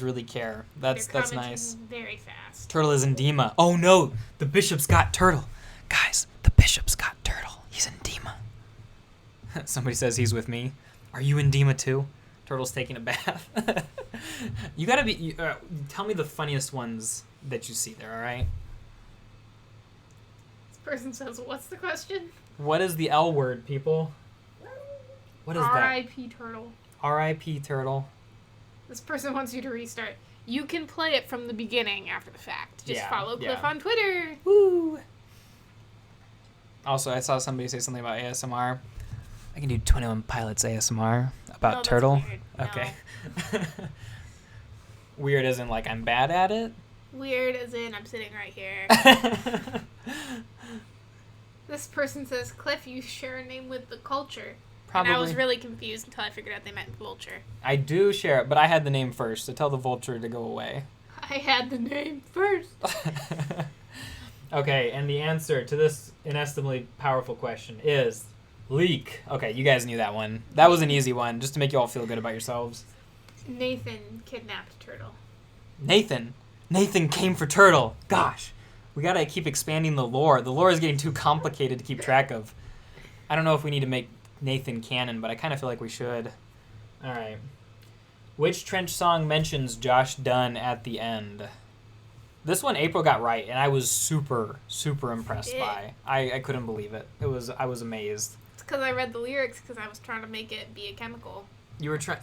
really care. That's nice. Very fast. Turtle is in Dima. Oh no, the bishop's got Turtle. Guys, the bishop's got Turtle. He's in Dima. Somebody says he's with me. Are you in Dima too? Turtle's taking a bath. You gotta be. Tell me the funniest ones that you see there. All right. This person says, "What's the question?" What is the L word, people? What is that? R.I.P. Turtle. R.I.P. Turtle. This person wants you to restart. You can play it from the beginning after the fact. Just follow Cliff on Twitter. Woo! Also, I saw somebody say something about ASMR. I can do 21 Pilots ASMR about Turtle. Weird. Okay. No. Weird as in, like, I'm bad at it? Weird as in, I'm sitting right here. This person says, Cliff, you share a name with the culture. Probably. And I was really confused until I figured out they meant vulture. I do share it, but I had the name first, so tell the vulture to go away. I had the name first. Okay, and the answer to this inestimably powerful question is leek. Okay, you guys knew that one. That was an easy one, just to make you all feel good about yourselves. Nathan kidnapped Turtle. Nathan came for Turtle. Gosh, we gotta keep expanding the lore. The lore is getting too complicated to keep track of. I don't know if we need to make Nathan canon, but I kind of feel like we should. All right. Which Trench song mentions Josh Dunn at the end? This one April got right, and I was super, super impressed by. I couldn't believe it. I was amazed. It's because I read the lyrics because I was trying to make it be a chemical. You were trying...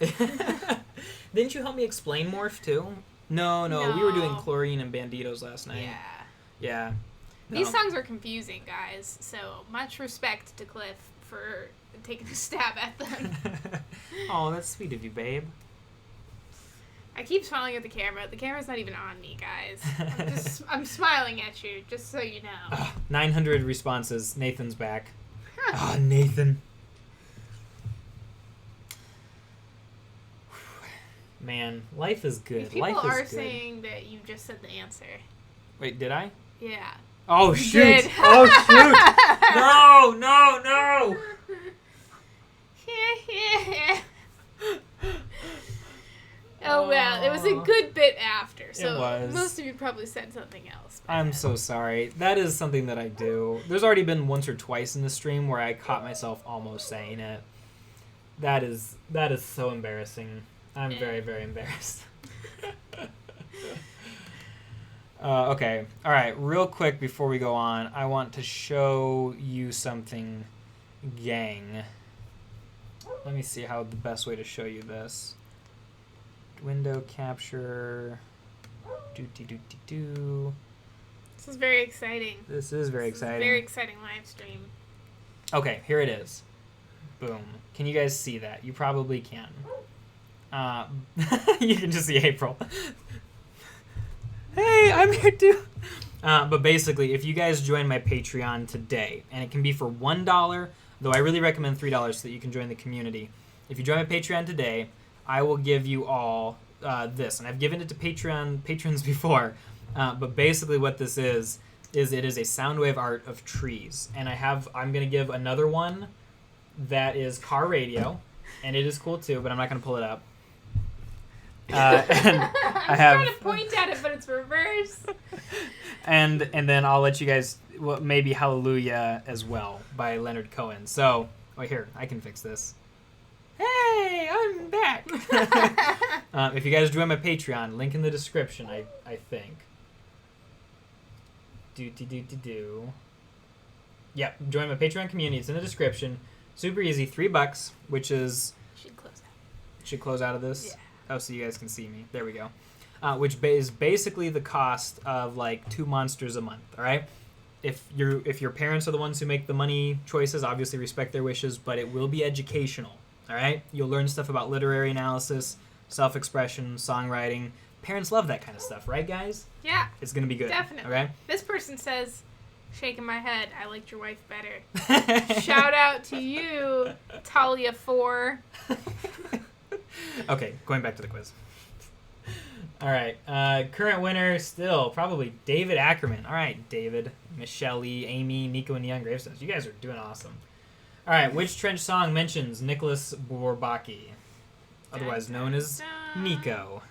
Didn't you help me explain Morph, too? No. We were doing Chlorine and Banditos last night. Yeah. No. These songs are confusing, guys, so much respect to Cliff for taking a stab at them. Oh, that's sweet of you, babe. I keep smiling at the camera. The camera's not even on me, guys. I'm smiling at you, just so you know. 900 responses. Nathan's back. Oh, Nathan. Man, life is good. People life is are good. Saying that you just said the answer. Wait, did I? Yeah. Oh, shoot. Oh, shoot. No. Oh, well, it was a good bit after, so it was. Most of you probably said something else. I'm so sorry. That is something that I do. There's already been once or twice in the stream where I caught myself almost saying it. That is so embarrassing. I'm very, very embarrassed. Okay. All right. Real quick before we go on, I want to show you something, gang. Let me see how the best way to show you this. Window capture. Do. This is very exciting. This is very exciting. Very exciting live stream. Okay, here it is. Boom. Can you guys see that? You probably can. You can just see April. Hey, I'm here too. But basically, if you guys join my Patreon today, and it can be for $1, though I really recommend $3 so that you can join the community. If you join my Patreon today, I will give you all this. And I've given it to Patreon patrons before. But basically what this is it is a Soundwave art of trees. And I'm going to give another one that is car radio. And it is cool too, but I'm not going to pull it up. And I was trying to point at it, but it's reversed. And then I'll let you guys, maybe Hallelujah as well by Leonard Cohen. So, here, I can fix this. Hey, I'm back. If you guys join my Patreon, link in the description, I think. Do. Yep, join my Patreon community. It's in the description. Super easy, $3, which is... Should close out of this? Yeah. Oh, so you guys can see me. There we go. Which is basically the cost of like 2 monsters a month, all right? If your parents are the ones who make the money choices, obviously respect their wishes, but it will be educational, all right? You'll learn stuff about literary analysis, self-expression, songwriting. Parents love that kind of stuff, right, guys? Yeah. It's going to be good. Definitely. Okay? This person says, shaking my head, I liked your wife better. Shout out to you, Talia4. Okay, going back to the quiz. All right, current winner still probably David Ackerman. All right, David, Michelle, Amy, Nico, and Young Gravestones. You guys are doing awesome. All right, which Trench song mentions Nicholas Bourbaki, otherwise known as Nico?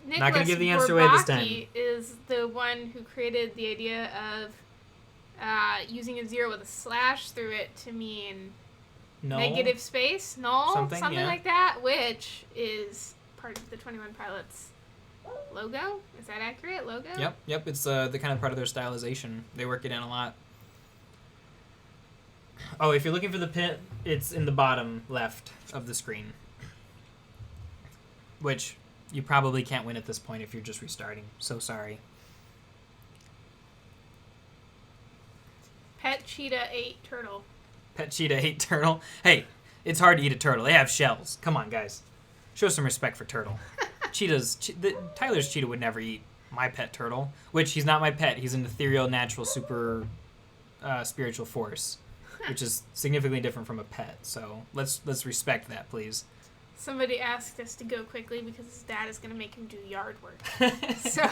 Nicholas Not going to give the answer away this time. Is the one who created the idea of using a zero with a slash through it to mean negative space, null, something yeah. like that, which is part of the 21 Pilots logo. Is that accurate? Logo? Yep. It's the kind of part of their stylization. They work it in a lot. Oh, if you're looking for the pin, it's in the bottom left of the screen. Which you probably can't win at this point if you're just restarting. So sorry. Pet cheetah ate turtle. Pet cheetah ate turtle. Hey, it's hard to eat a turtle. They have shells. Come on, guys. Show some respect for turtle. Tyler's cheetah would never eat my pet turtle, which he's not my pet. He's an ethereal, natural, super spiritual force, which is significantly different from a pet. So let's respect that, please. Somebody asked us to go quickly because his dad is going to make him do yard work. So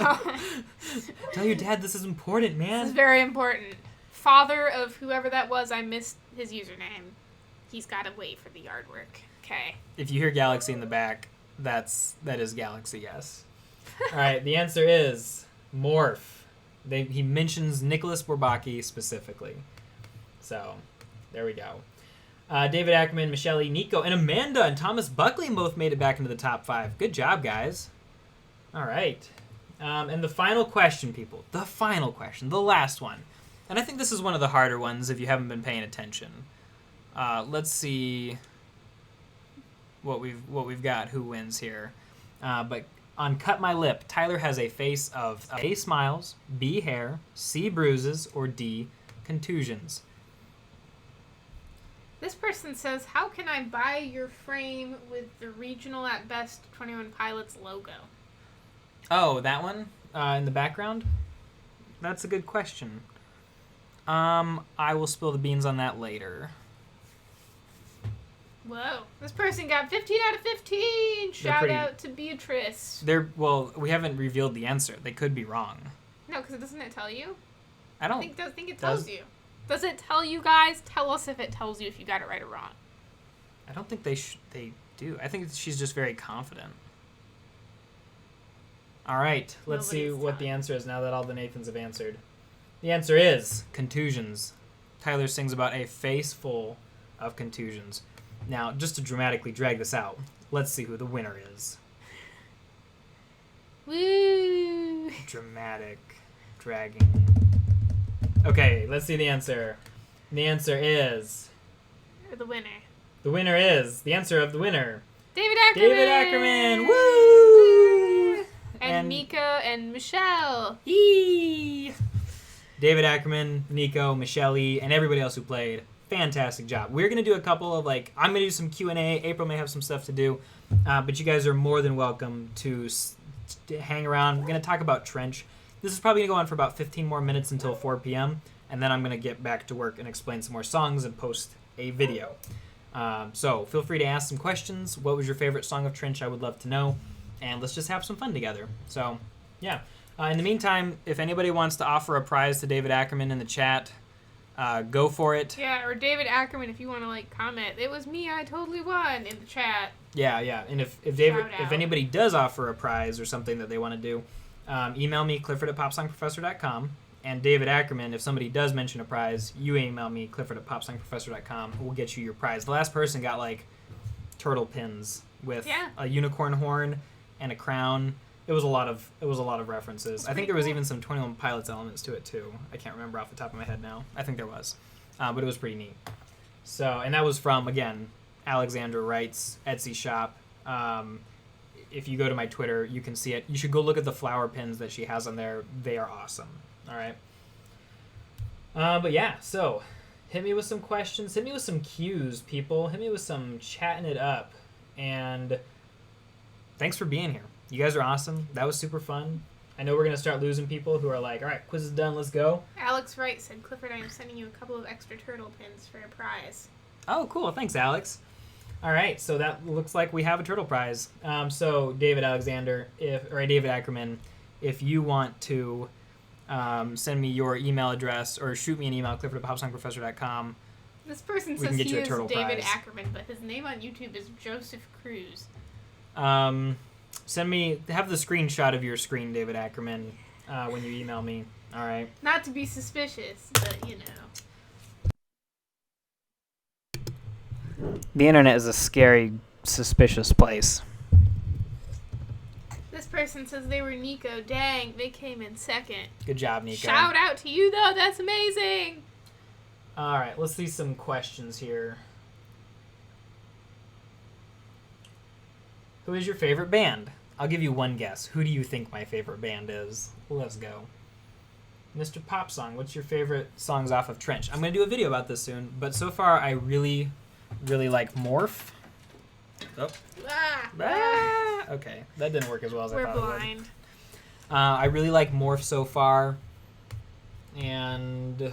tell your dad this is important, man. This is very important. Father of whoever that was, I missed his username. He's got to wait for the yard work. Okay. If you hear Galaxy in the back, that is Galaxy, yes. All right, the answer is Morph. He mentions Nicholas Bourbaki specifically. So, there we go. David Ackerman, Michelle, Nico, and Amanda and Thomas Buckley both made it back into the top 5. Good job, guys. All right. And the final question, people. The final question. The last one. And I think this is one of the harder ones if you haven't been paying attention. Let's see what we've got. Who wins here? But on Cut My Lip, Tyler has a face of A, smiles, B, hair, C, bruises, or D, contusions. This person says, how can I buy your frame with the regional at best 21 Pilots logo? Oh, that one? In the background? That's a good question. I will spill the beans on that later. Whoa. This person got 15 out of 15. Shout out to Beatrice. Well, we haven't revealed the answer. They could be wrong. No, because doesn't it tell you? I don't think it tells you. Does it tell you guys? Tell us if it tells you if you got it right or wrong. I don't think they do. I think she's just very confident. All right, let's see what the answer is now that all the Nathans have answered. The answer is contusions. Tyler sings about a face full of contusions. Now, just to dramatically drag this out, let's see who the winner is. Woo! Dramatic dragging. Okay, let's see the answer. The answer is... The winner. The winner is... The answer of the winner. David Ackerman! David Ackerman! Woo! And Nico and Michelle. Yee! David Ackerman, Nico, Michelle, and everybody else who played. Fantastic job. We're going to do a couple of, I'm going to do some Q&A. April may have some stuff to do. But you guys are more than welcome to hang around. We're going to talk about Trench. This is probably going to go on for about 15 more minutes until 4 p.m. And then I'm going to get back to work and explain some more songs and post a video. So feel free to ask some questions. What was your favorite song of Trench? I would love to know. And let's just have some fun together. So, yeah. In the meantime, if anybody wants to offer a prize to David Ackerman in the chat, go for it. Yeah, or David Ackerman if you want to comment. It was me, I totally won in the chat. Yeah. And if anybody does offer a prize or something that they want to do, email me, Clifford@popsongprofessor.com. And David Ackerman, if somebody does mention a prize, you email me, Clifford@popsongprofessor.com. We'll get you your prize. The last person got turtle pins with a unicorn horn and a crown. It was a lot of references. I think there was even some 21 Pilots elements to it too. I can't remember off the top of my head now. I think there was, but it was pretty neat. So, and that was from, again, Alexander Wright's Etsy shop. If you go to my Twitter, you can see it. You should go look at the flower pins that she has on there. They are awesome. All right. But yeah, so hit me with some questions. Hit me with some cues, people. Hit me with some chatting it up. And thanks for being here. You guys are awesome. That was super fun. I know we're going to start losing people who are like, all right, quiz is done. Let's go. Alex Wright said, Clifford, I am sending you a couple of extra turtle pins for a prize. Oh, cool. Thanks, Alex. All right, so that looks like we have a turtle prize. So David Ackerman, if you want to send me your email address or shoot me an email, clifford@popsongprofessor.com. This person says he is David Ackerman, but his name on YouTube is Joseph Cruz. Send me, have the screenshot of your screen, David Ackerman, when you email me. All right. Not to be suspicious, but you know. The internet is a scary, suspicious place. This person says they were Nico. Dang, they came in second. Good job, Nico. Shout out to you, though. That's amazing. All right, let's see some questions here. Who is your favorite band? I'll give you one guess. Who do you think my favorite band is? Let's go. Mr. Pop Song, what's your favorite songs off of Trench? I'm going to do a video about this soon, but so far I really like Morph. Oh. Okay, that didn't work as well as I thought We're blind. it would. I really like Morph so far, and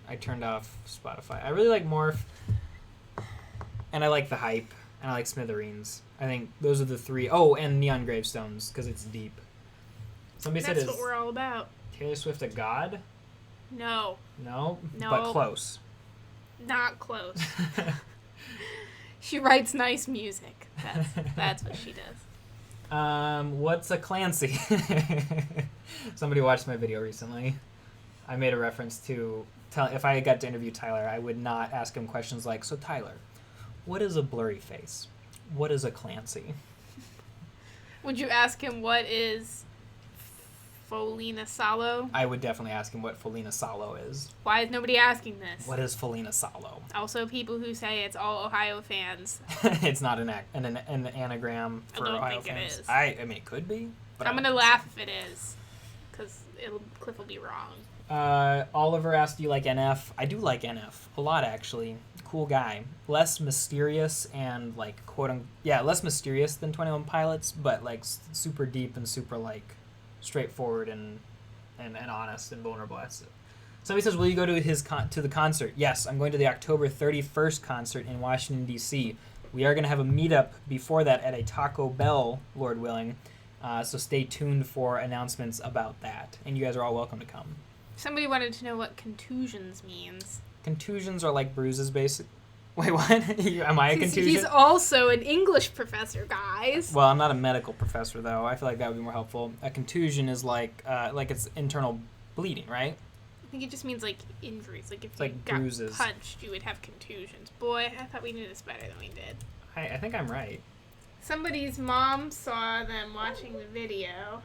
I turned off Spotify. I really like Morph, and I like The Hype, and I like Smithereens. I think those are the three. Oh, and Neon Gravestones, because it's deep. Somebody said, That's what we're all about. Taylor Swift a god? No. No? No. But close. Not close. She writes nice music. That's what she does. What's a Clancy? Somebody watched my video recently. I made a reference to if I got to interview Tyler, I would not ask him questions like, so Tyler, what is a blurry face? What is a Clancy? Would you ask him what is Folina Salo? I would definitely ask him what Folina Salo is. Why is nobody asking this? What is Folina Salo? Also, people who say it's all Ohio fans. It's not an anagram for Ohio fans. I don't think it is. I mean, it could be. But I'm going to laugh if it is, because Cliff will be wrong. Oliver asked, do you like NF? I do like NF. A lot, actually. Cool guy. Less mysterious and, like, less mysterious than 21 Pilots, but, like, super deep and super, like, straightforward and honest and vulnerable. Somebody says, will you go to to the concert? Yes, I'm going to the October 31st concert in Washington, D.C. We are going to have a meetup before that at a Taco Bell, Lord willing. So stay tuned for announcements about that. And you guys are all welcome to come. Somebody wanted to know what contusions means. Contusions are like bruises, basically. Wait, what? Am I a contusion? He's also an English professor, guys. Well, I'm not a medical professor, though. I feel like that would be more helpful. A contusion is like it's internal bleeding, right? I think it just means, like, injuries. Like, if it's you like got bruises. punched, you would have contusions. Boy, I thought we knew this better than we did. I think I'm right. Somebody's mom saw them watching the video.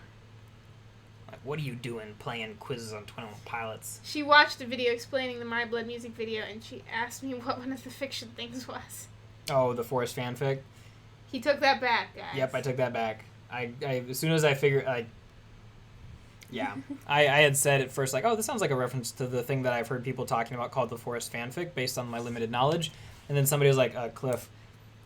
Like, what are you doing playing quizzes on 21 Pilots? She watched the video explaining the My Blood music video, and she asked me what one of the fiction things was. Oh, the Forrest fanfic? He took that back, guys. Yep, I took that back. I as soon as I figured... Yeah. I had said at first, like, oh, this sounds like a reference to the thing that I've heard people talking about called the Forrest fanfic, based on my limited knowledge. And then somebody was like, Cliff,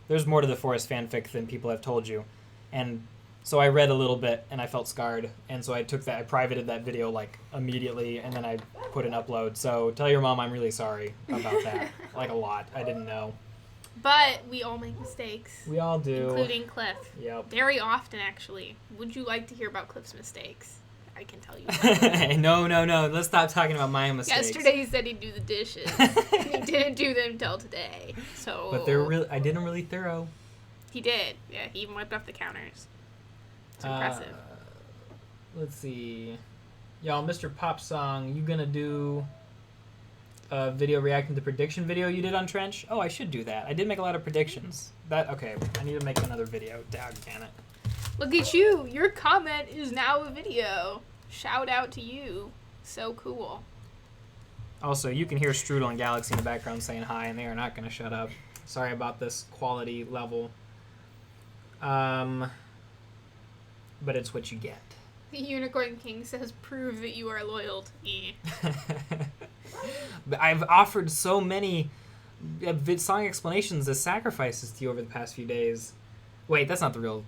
there's more to the Forrest fanfic than people have told you. And so I read a little bit, and I felt scarred. And so I privated that video, like, immediately, and then I put an upload. So tell your mom I'm really sorry about that. Like, a lot. I didn't know. But we all make mistakes. We all do. Including Cliff. Yep. Very often, actually. Would you like to hear about Cliff's mistakes? I can tell you. No. Let's stop talking about my mistakes. Yesterday he said he'd do the dishes. He didn't do them until today. So. But I did them really thorough. He did. Yeah, he even wiped off the counters. It's impressive. Let's see. Y'all, Mr. Pop Song, you gonna do a video reacting to the prediction video you did on Trench? Oh, I should do that. I did make a lot of predictions. Okay, I need to make another video. Daggone it. Look at you. Your comment is now a video. Shout out to you. So cool. Also, you can hear Strudel and Galaxy in the background saying hi, and they are not going to shut up. Sorry about this quality level. But it's what you get. The Unicorn King says, prove that you are loyal to me. I've offered so many song explanations as sacrifices to you over the past few days. Wait, that's not the real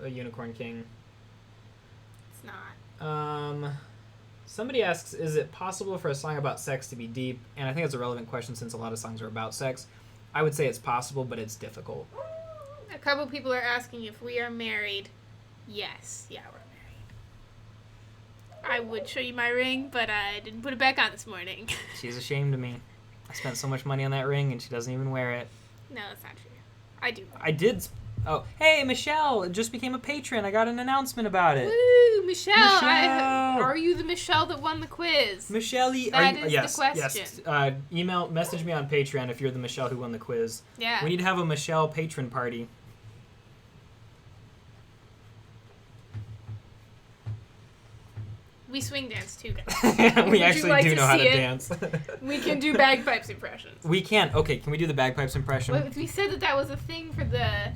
Unicorn King. It's not. Somebody asks, is it possible for a song about sex to be deep? And I think it's a relevant question since a lot of songs are about sex. I would say it's possible, but it's difficult. A couple people are asking if we are married. Yes. Yeah, we're married. I would show you my ring, but I didn't put it back on this morning. She's ashamed of me. I spent so much money on that ring, and she doesn't even wear it. No, that's not true. I do. I did. Oh, hey, Michelle just became a patron. I got an announcement about it. Woo, Michelle. Are you the Michelle that won the quiz? Michelle, that is yes, the question. Yes. Message me on Patreon if you're the Michelle who won the quiz. Yeah. We need to have a Michelle patron party. We swing dance too, guys. We actually do know how to dance. We can do bagpipes impressions. We can. Okay, can we do the bagpipes impression? Well, we said that was a thing for the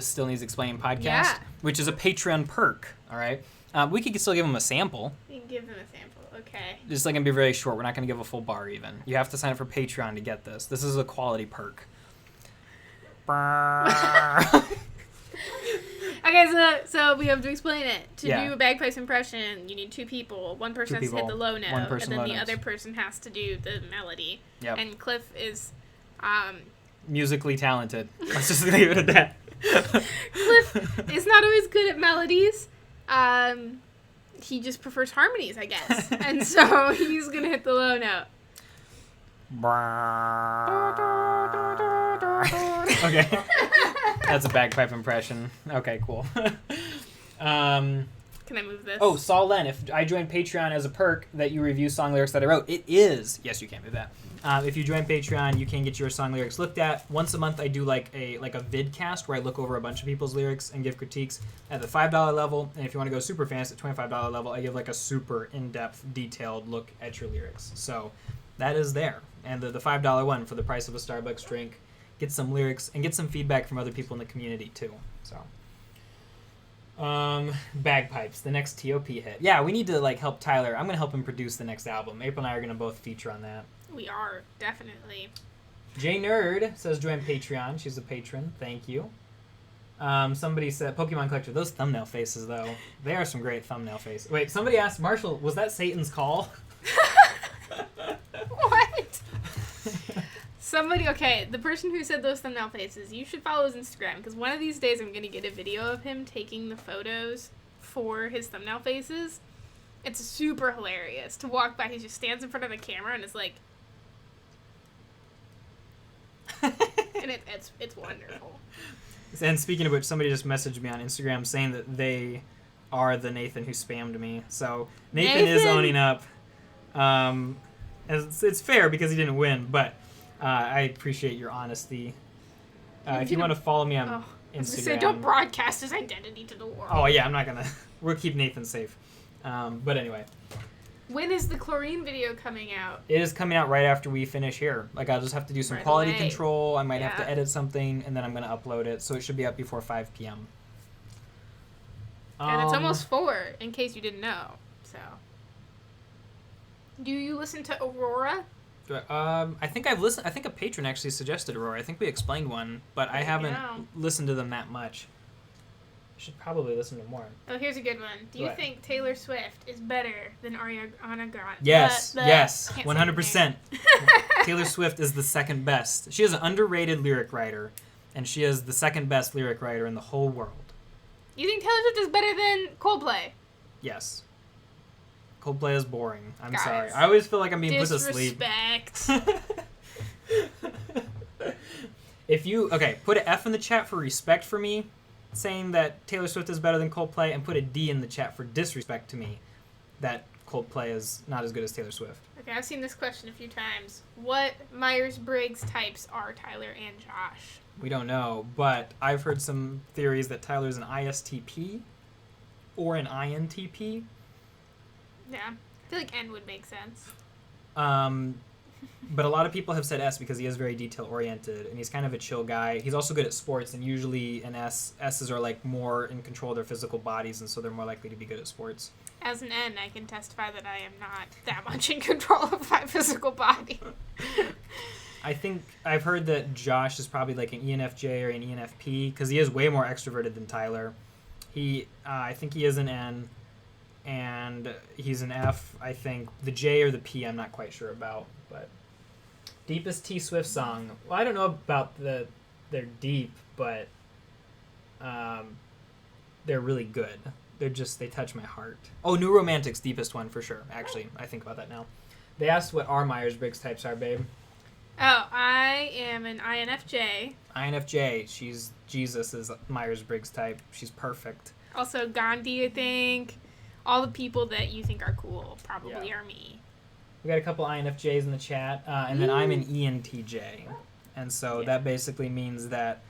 Still Needs Explaining podcast, yeah. Which is a Patreon perk. All right, we could still give them a sample. We can give them a sample. Okay. It's like gonna be very short. We're not gonna give a full bar even. You have to sign up for Patreon to get this. This is a quality perk. Okay, so we have to explain it. To Yeah. do a bagpipes impression, you need two people. One person has to hit the low note, and then the other person has to do the melody. Yep. And Cliff is musically talented. Let's just leave it at that. Cliff is not always good at melodies. He just prefers harmonies, I guess. And so he's going to hit the low note. Okay. That's a bagpipe impression. Okay, cool. Can I move this? Oh, Saul Len, if I join Patreon as a perk that you review song lyrics that I wrote, it is. Yes, you can do that. If you join Patreon, you can get your song lyrics looked at. Once a month, I do like a vidcast where I look over a bunch of people's lyrics and give critiques at the $5 level. And if you want to go super fast at $25 level, I give like a super in-depth, detailed look at your lyrics. So that is there. And the $5 one for the price of a Starbucks drink. Get some lyrics and get some feedback from other people in the community too. So, bagpipes, the next TOP hit. Yeah, we need to help Tyler. I'm gonna help him produce the next album. April and I are gonna both feature on that. We are, definitely. J Nerd says join Patreon. She's a patron. Thank you. Somebody said Pokemon Collector. Those thumbnail faces though, they are some great thumbnail faces. Wait, somebody asked Marshall, was that Satan's call? What? The person who said those thumbnail faces, you should follow his Instagram, because one of these days I'm going to get a video of him taking the photos for his thumbnail faces. It's super hilarious to walk by. He just stands in front of the camera and is like... and it's wonderful. And speaking of which, somebody just messaged me on Instagram saying that they are the Nathan who spammed me. So Nathan is owning up. It's fair because he didn't win, but... I appreciate your honesty. If you want to follow me on Instagram... I was say, don't broadcast his identity to the world. Oh, yeah, I'm not going to... We'll keep Nathan safe. But anyway. When is the chlorine video coming out? It is coming out right after we finish here. I'll just have to do some quality control. I might have to edit something, and then I'm going to upload it. So it should be up before 5 p.m. And it's almost 4, in case you didn't know. So, do you listen to Aurora? I think I've listened. I think a patron actually suggested Aurora. I think we explained one, but I haven't listened to them that much. I should probably listen to more. Oh, here's a good one. Do you think Taylor Swift is better than Ariana Grande? Yes, 100%. Taylor Swift is the second best. She is an underrated lyric writer, and she is the second best lyric writer in the whole world. You think Taylor Swift is better than Coldplay? Yes. Coldplay is boring. I'm sorry. I always feel like I'm being put to sleep. Disrespect. If you... Okay, put an F in the chat for respect for me, saying that Taylor Swift is better than Coldplay, and put a D in the chat for disrespect to me, that Coldplay is not as good as Taylor Swift. Okay, I've seen this question a few times. What Myers-Briggs types are Tyler and Josh? We don't know, but I've heard some theories that Tyler's an ISTP or an INTP. Yeah. feel like N would make sense. But a lot of people have said S because he is very detail-oriented, and he's kind of a chill guy. He's also good at sports, and usually an S's are, like, more in control of their physical bodies, and so they're more likely to be good at sports. As an N, I can testify that I am not that much in control of my physical body. I think I've heard that Josh is probably, like, an ENFJ or an ENFP, because he is way more extroverted than Tyler. I think he is an N, and he's an F, I think. The J or the P, I'm not quite sure about, but... Deepest T Swift song. Well, I don't know about they're deep, but they're really good. They touch my heart. Oh, New Romantic's deepest one for sure. Actually, I think about that now. They asked what our Myers-Briggs types are, babe. Oh, I am an INFJ. INFJ. She's Jesus' Myers-Briggs type. She's perfect. Also Gandhi, I think. All the people that you think are cool probably are me. We got a couple INFJs in the chat, and then I'm an ENTJ. And so that basically means that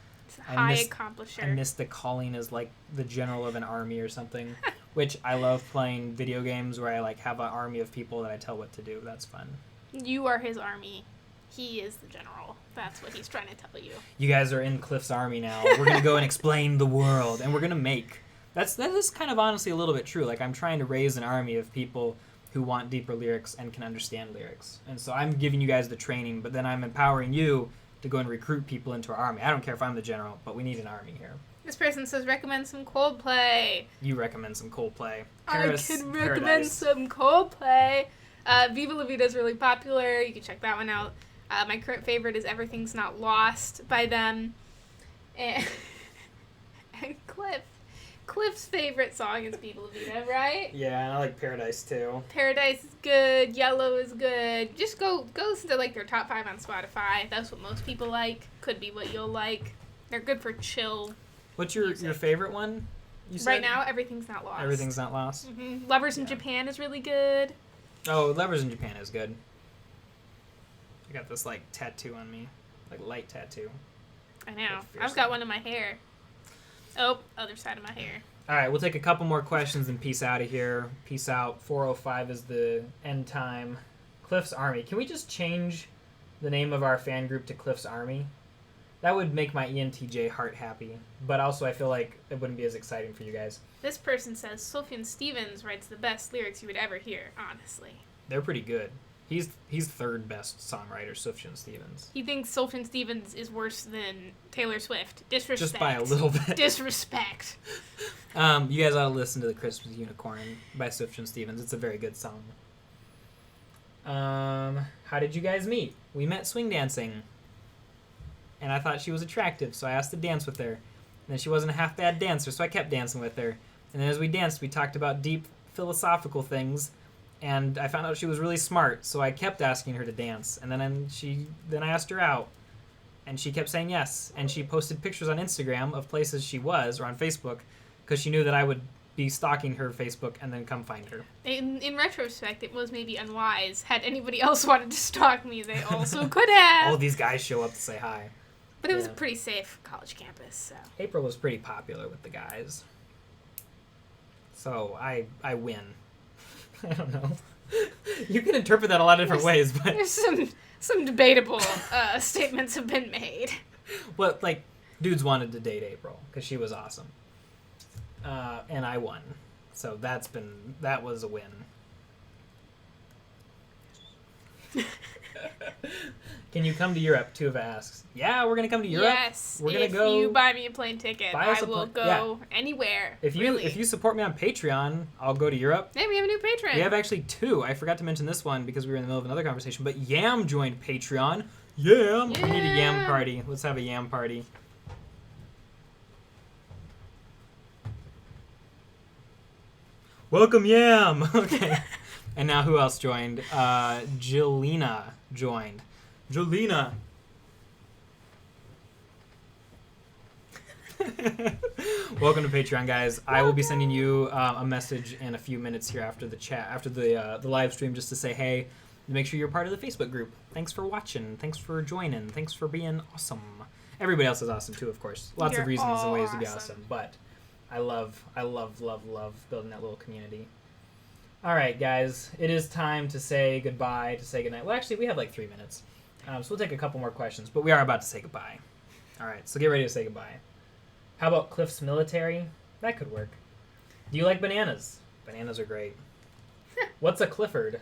high accomplisher. I missed the calling as, like, the general of an army or something, which I love playing video games where I, like, have an army of people that I tell what to do. That's fun. You are his army. He is the general. That's what he's trying to tell you. You guys are in Cliff's army now. We're going to go and explain the world, and we're going to make... That is kind of honestly a little bit true. Like, I'm trying to raise an army of people who want deeper lyrics and can understand lyrics. And so I'm giving you guys the training, but then I'm empowering you to go and recruit people into our army. I don't care if I'm the general, but we need an army here. This person says recommend some Coldplay. You recommend some Coldplay. I can recommend some Coldplay. Viva La Vida is really popular. You can check that one out. My current favorite is Everything's Not Lost by them. And Cliff's favorite song is Viva La Vida, right? Yeah, and I like Paradise too. Paradise is good. Yellow is good. Just go listen to, like, their top 5 on Spotify. That's what most people like. Could be what you'll like. They're good for chill. What's your favorite one? You said? Right now, Everything's Not Lost. Everything's Not Lost. Mm-hmm. Lovers in Japan is really good. Oh, Lovers in Japan is good. I got this, like, tattoo on me, like, light tattoo. I know. I've got one in my hair. Oh, other side of my hair. All right, we'll take a couple more questions and peace out of here. Peace out. 4:05 is the end time. Cliff's Army. Can we just change the name of our fan group to Cliff's Army? That would make my ENTJ heart happy, but also I feel like it wouldn't be as exciting for you guys. This person says Sufjan Stevens writes the best lyrics you would ever hear, honestly. They're pretty good. He's third best songwriter, Sufjan Stevens. He thinks Sufjan Stevens is worse than Taylor Swift. Disrespect. Just by a little bit. Disrespect. You guys ought to listen to The Christmas Unicorn by Sufjan Stevens. It's a very good song. How did you guys meet? We met swing dancing. And I thought she was attractive, so I asked to dance with her. And then she wasn't a half-bad dancer, so I kept dancing with her. And then as we danced, we talked about deep philosophical things. And I found out she was really smart, so I kept asking her to dance. And then I asked her out, and she kept saying yes. And she posted pictures on Instagram of places she was, or on Facebook, because she knew that I would be stalking her Facebook and then come find her. In retrospect, it was maybe unwise. Had anybody else wanted to stalk me, they also could have. All these guys show up to say hi. But it was a pretty safe college campus, so. April was pretty popular with the guys. So I win. I don't know. You can interpret that a lot of different ways, but there's some debatable statements have been made. Well, like, dudes wanted to date April because she was awesome, and I won, so that was a win. Can you come to Europe? Tuva asks. Yeah, we're gonna come to Europe. Yes, we're gonna if go. you buy me a plane ticket, I will go anywhere. If you support me on Patreon, I'll go to Europe. Hey, we have a new patron. We have actually 2. I forgot to mention this one because we were in the middle of another conversation. But Yam joined Patreon. Yam. We need a Yam party. Let's have a Yam party. Welcome, Yam. Okay. And now who else joined? Jelena joined. Jelena. Welcome to Patreon, guys. I will be sending you a message in a few minutes here after the chat, after the live stream, just to say hey. Make sure you're part of the Facebook group. Thanks for watching. Thanks for joining. Thanks for being awesome. Everybody else is awesome too, of course. Lots of reasons and ways to be awesome. But I love building that little community. All right, guys. It is time to say goodbye, to say goodnight. Well, actually, we have like 3 minutes. So we'll take a couple more questions, but we are about to say goodbye. All right, so get ready to say goodbye. How about Cliff's Military? That could work. Do you like bananas? Bananas are great. What's a Clifford?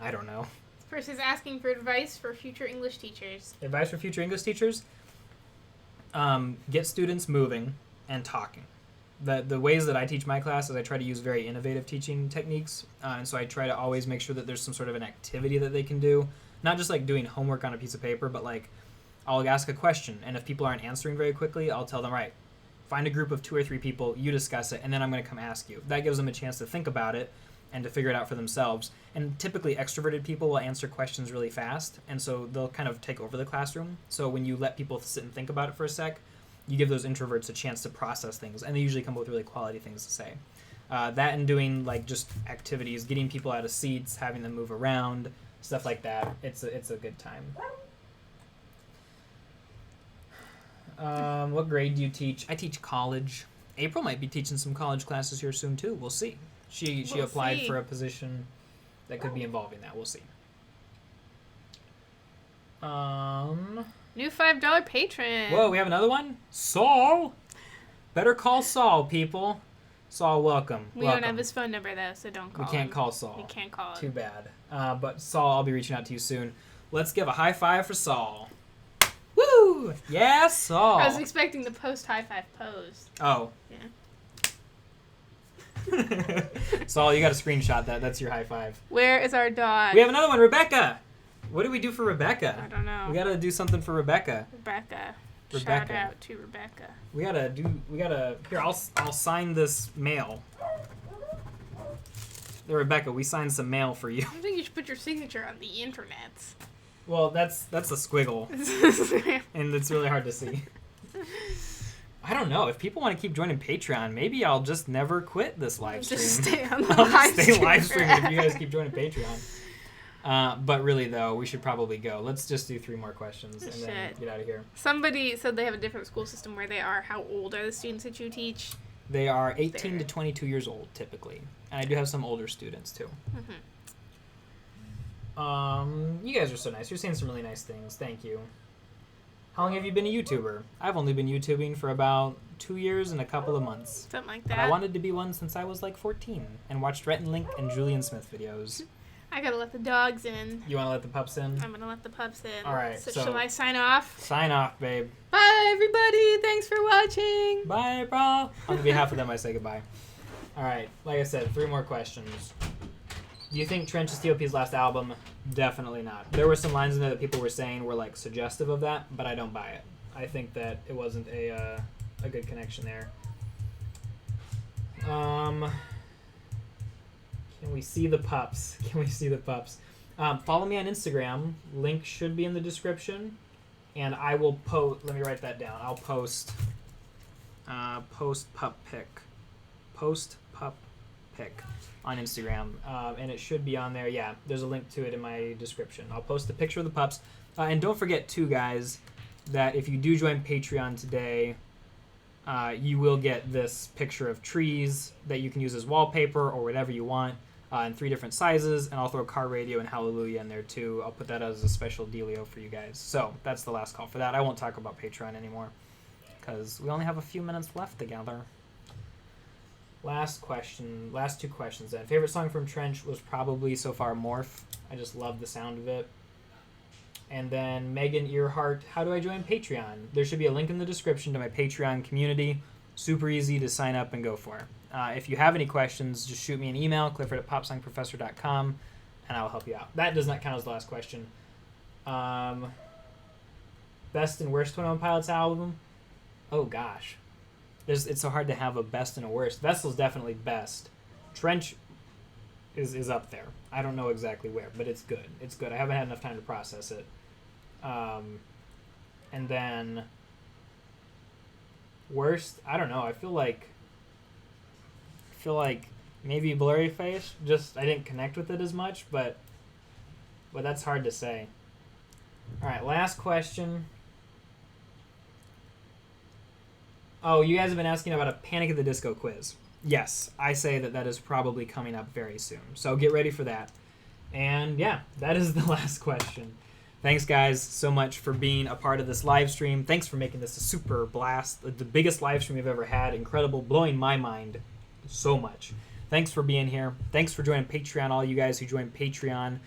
I don't know. This person's asking for advice for future English teachers. Advice for future English teachers? Get students moving and talking. The ways that I teach my class is I try to use very innovative teaching techniques. And so I try to always make sure that there's some sort of an activity that they can do. Not just like doing homework on a piece of paper, but like I'll ask a question. And if people aren't answering very quickly, I'll tell them, right, find a group of 2 or 3 people, you discuss it, and then I'm going to come ask you. That gives them a chance to think about it and to figure it out for themselves. And typically extroverted people will answer questions really fast, and so they'll kind of take over the classroom. So when you let people sit and think about it for a sec, you give those introverts a chance to process things, and they usually come up with really quality things to say. That and doing like just activities, getting people out of seats, having them move around, stuff like that. It's a good time. What grade do you teach? I teach college. April might be teaching some college classes here soon too. We'll see. She applied for a position that could be involving that. We'll see. New $5 patron. Whoa, we have another one? Saul? Better call Saul, people. Saul, welcome. We don't have his phone number, though, so don't call him. We can't call Saul. We can't call him. Too bad. But Saul, I'll be reaching out to you soon. Let's give a high five for Saul. Woo! Yeah, Saul. I was expecting the post-high five pose. Oh. Yeah. Saul, you got to screenshot that. That's your high five. Where is our dog? We have another one, Rebecca. What do we do for Rebecca? I don't know. We got to do something for Rebecca. Rebecca. Rebecca. Shout out to Rebecca. We gotta here, I'll sign this mail. There, Rebecca, we signed some mail for you. I think you should put your signature on the internet. Well, that's a squiggle. And it's really hard to see. I don't know. If people want to keep joining Patreon, maybe I'll just never quit this live stream. Just stay on the I'll live stay stream live streaming if you forever. guys keep joining Patreon. But really, though, we should probably go. Let's just do 3 more questions and then get out of here. Somebody said they have a different school system where they are. How old are the students that you teach? They are 18 to 22 years old, typically. And I do have some older students, too. Mm-hmm. You guys are so nice. You're saying some really nice things. Thank you. How long have you been a YouTuber? I've only been YouTubing for about 2 years and a couple of months. Something like But that. I wanted to be one since I was like 14 and watched Rhett and Link and Julian Smith videos. I gotta let the dogs in. You want to let the pups in? I'm gonna let the pups in. All right, So, so- shall I sign off? Sign off, babe. Bye, everybody. Thanks for watching. Bye, bro. On behalf of them, I say goodbye. All right, like I said, 3 more questions. Do you think Trench is TOP's last album? Definitely not. There were some lines in there that people were saying were like suggestive of that, but I don't buy it. I think that it wasn't a good connection there. Can we see the pups? Can we see the pups? Follow me on Instagram. Link should be in the description. And I will post. Let me write that down. I'll post. Post pup pic. Post pup pic on Instagram. And it should be on there. Yeah, there's a link to it in my description. I'll post a picture of the pups. And don't forget, too, guys, that if you do join Patreon today, you will get this picture of trees that you can use as wallpaper or whatever you want. In 3 different sizes, and I'll throw Car Radio and Hallelujah in there too. I'll put that as a special dealio for you guys. So that's the last call for that. I won't talk about Patreon anymore because we only have a few minutes left together. Last question, last 2 questions then. Favorite song from Trench was probably so far Morph. I just love the sound of it. And then Megan Earhart, how do I join Patreon? There should be a link in the description to my Patreon community. Super easy to sign up and go for. If you have any questions, just shoot me an email, clifford@popsongprofessor.com, and I'll help you out. That does not count as the last question. Best and worst 21 Pilots album? Oh, gosh. It's so hard to have a best and a worst. Vessel's definitely best. Trench is up there. I don't know exactly where, but it's good. It's good. I haven't had enough time to process it. And then worst, I don't know. I feel like maybe Blurry Face. Just I didn't connect with it as much, but that's hard to say. All right, last question. Oh, you guys have been asking about a Panic at the Disco quiz. yes, I say that is probably coming up very soon. So get ready for that. And yeah, that is the last question. Thanks, guys, so much for being a part of this live stream. Thanks for making this a super blast. The biggest live stream we've ever had. Incredible. Blowing my mind so much. Thanks for being here. Thanks for joining Patreon, all you guys who joined Patreon,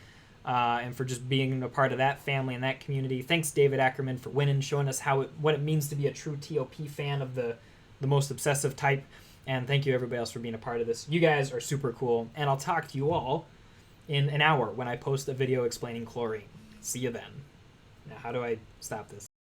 and for just being a part of that family and that community. Thanks, David Ackerman, for winning, showing us what it means to be a true TOP fan of the most obsessive type. And thank you, everybody else, for being a part of this. You guys are super cool. And I'll talk to you all in an hour when I post a video explaining chlorine. See you then. Now, how do I stop this?